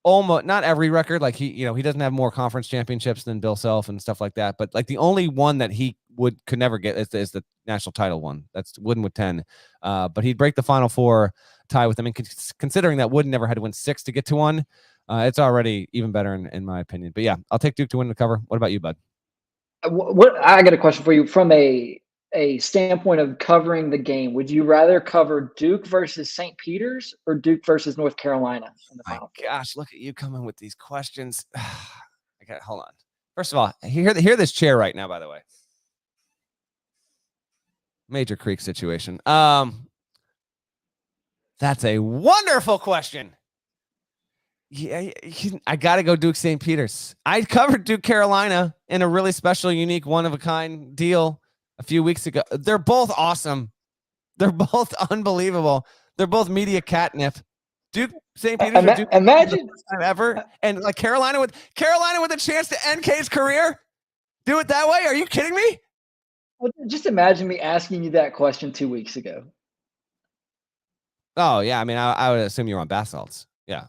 A: almost not every record. Like he doesn't have more conference championships than Bill Self and stuff like that. But like the only one that he could never get is the national title one. That's Wooden with 10. But he'd break the Final Four tie with them. And considering that Wooden never had to win 6 to get to 1, it's already even better in my opinion. But yeah, I'll take Duke to win the cover. What about you, bud?
C: What I got a question for you from a standpoint of covering the game. Would you rather cover Duke versus St. Peter's or Duke versus North Carolina in the final?
A: Gosh, look at you coming with these questions. Hold on. First of all, hear this chair right now, by the way. Major Creek situation. That's a wonderful question. Yeah, I got to go Duke St. Peter's. I covered Duke Carolina in a really special, unique, one-of-a-kind deal a few weeks ago. They're both awesome. They're both unbelievable. They're both media catnip. Duke St. Peter's
C: imagine
A: ever, and like Carolina with a chance to end K's career. Do it that way? Are you kidding me?
C: Well, just imagine me asking you that question 2 weeks ago.
A: Oh yeah, I mean, I would assume you're on bath salts. Yeah.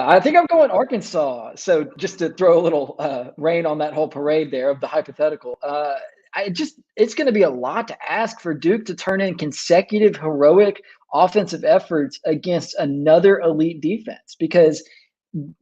C: I think I'm going Arkansas. So just to throw a little rain on that whole parade there of the hypothetical, it's going to be a lot to ask for Duke to turn in consecutive heroic offensive efforts against another elite defense, because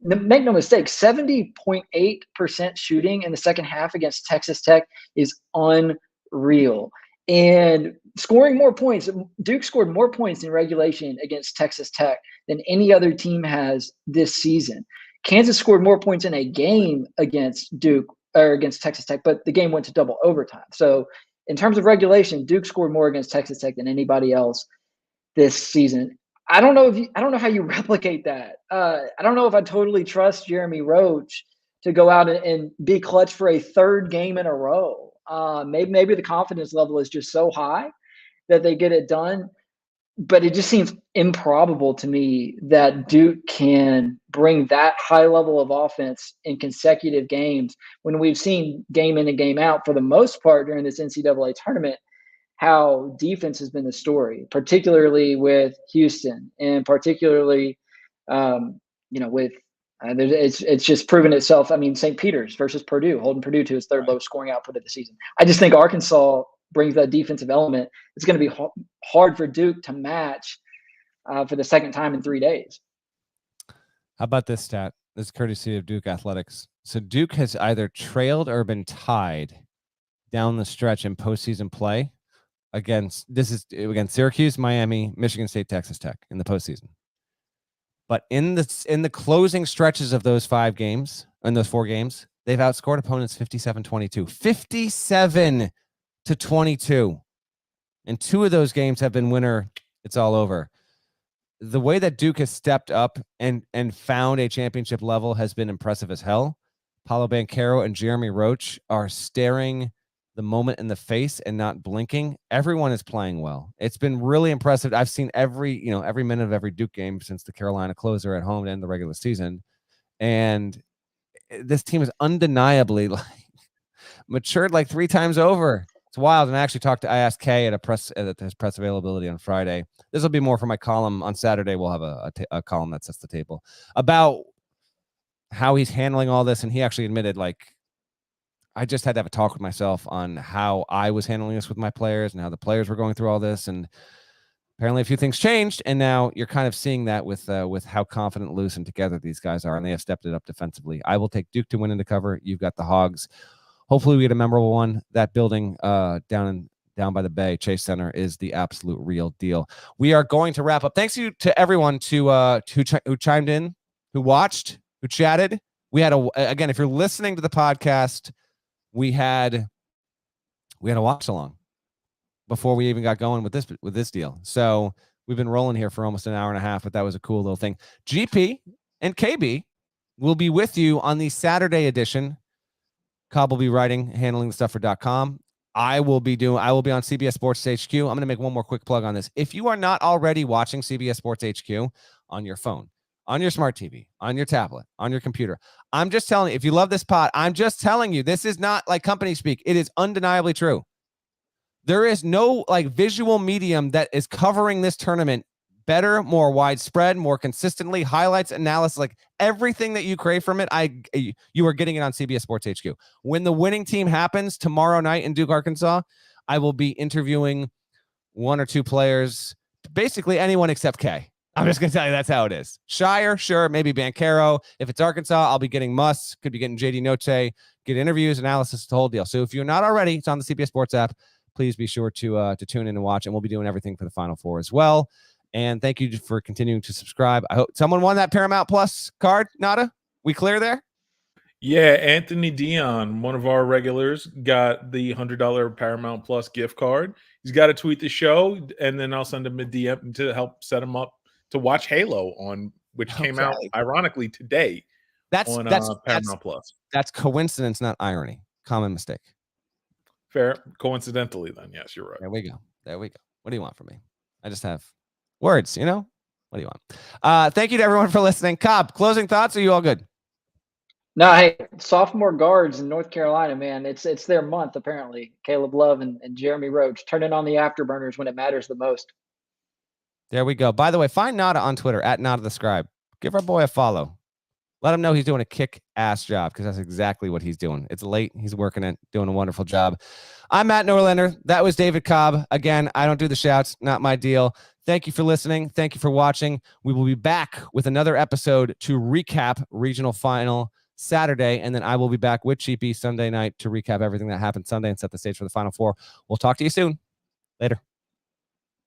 C: make no mistake, 70.8% shooting in the second half against Texas Tech is unreal. And scoring more points, Duke scored more points in regulation against Texas Tech than any other team has this season. Kansas scored more points in a game against Duke or against Texas Tech, but the game went to double overtime. So in terms of regulation, Duke scored more against Texas Tech than anybody else this season. I don't know how you replicate that. I don't know if I totally trust Jeremy Roach to go out and be clutch for a third game in a row. Maybe the confidence level is just so high that they get it done, but it just seems improbable to me that Duke can bring that high level of offense in consecutive games when we've seen game in and game out for the most part during this NCAA tournament how defense has been the story, particularly with Houston and particularly with it's just proven itself. I mean, St. Peter's versus Purdue, holding Purdue to its third lowest scoring output of the season. I just think Arkansas brings that defensive element. It's going to be hard for Duke to match for the second time in 3 days.
A: How about this stat? This is courtesy of Duke Athletics. So Duke has either trailed or been tied down the stretch in postseason play against Syracuse, Miami, Michigan State, Texas Tech in the postseason. But in the closing stretches of those 4 games, they've outscored opponents 57-22. to 22. And 2 of those games have been winner. It's all over. The way that Duke has stepped up and found a championship level has been impressive as hell. Paolo Banchero and Jeremy Roach are staring the moment in the face and not blinking. Everyone is playing well. It's been really impressive. I've seen every minute of every Duke game since the Carolina closer at home to end the regular season. And this team is undeniably matured 3 times over. It's wild. And I asked Kay at his press availability on Friday. This will be more for my column on Saturday. We'll have a column that sets the table about how he's handling all this. And he actually admitted, I just had to have a talk with myself on how I was handling this with my players and how the players were going through all this. And apparently a few things changed. And now you're kind of seeing that with how confident, loose, and together these guys are. And they have stepped it up defensively. I will take Duke to win in the cover. You've got the Hogs. Hopefully we get a memorable one. That building down by the bay, Chase Center, is the absolute real deal. We are going to wrap up. Thanks to everyone who chimed in, who watched, who chatted. We had again, if you're listening to the podcast, we had a watch along before we even got going with this deal. So we've been rolling here for almost an hour and a half, but that was a cool little thing. GP and KB will be with you on the Saturday edition. Cobb will be writing, handling the stuff for .com. I will be on CBS Sports HQ. I'm going to make one more quick plug on this. If you are not already watching CBS Sports HQ on your phone, on your smart TV, on your tablet, on your computer, I'm just telling you, if you love this pod, I'm just telling you, this is not company speak. It is undeniably true. There is no visual medium that is covering this tournament better, more widespread, more consistently, highlights, analysis, everything that you crave from it. You are getting it on CBS Sports HQ. When the winning team happens tomorrow night in Duke, Arkansas, I will be interviewing 1 or 2 players, basically anyone except K. I'm just going to tell you that's how it is. Shire, sure, maybe Banchero. If it's Arkansas, I'll be getting Muss, could be getting JD Noche, get interviews, analysis, the whole deal. So if you're not already, it's on the CBS Sports app. Please be sure to tune in and watch, and we'll be doing everything for the Final Four as well. And thank you for continuing to subscribe. I hope someone won that Paramount Plus card. Nada, we clear there?
B: Yeah, Anthony Dion, one of our regulars, got the $100 Paramount Plus gift card. He's got to tweet the show, and then I'll send him a DM to help set him up to watch Halo which came out ironically today on Paramount Plus.
A: That's coincidence, not irony. Common mistake.
B: Fair. Coincidentally, then, yes, you're right.
A: There we go. What do you want from me? I just have words, What do you want? Thank you to everyone for listening. Cobb, closing thoughts? Are you all good?
C: No, hey, sophomore guards in North Carolina, man, it's their month, apparently. Caleb Love and Jeremy Roach turning on the afterburners when it matters the most.
A: There we go. By the way, find Nada on Twitter, @NadaTheScribe. Give our boy a follow. Let him know he's doing a kick-ass job, because that's exactly what he's doing. It's late. He's working it, doing a wonderful job. I'm Matt Norlander. That was David Cobb. Again, I don't do the shouts. Not my deal. Thank you for listening. Thank you for watching. We will be back with another episode to recap regional final Saturday, and then I will be back with Cheapy Sunday night to recap everything that happened Sunday and set the stage for the Final Four. We'll talk to you soon. Later.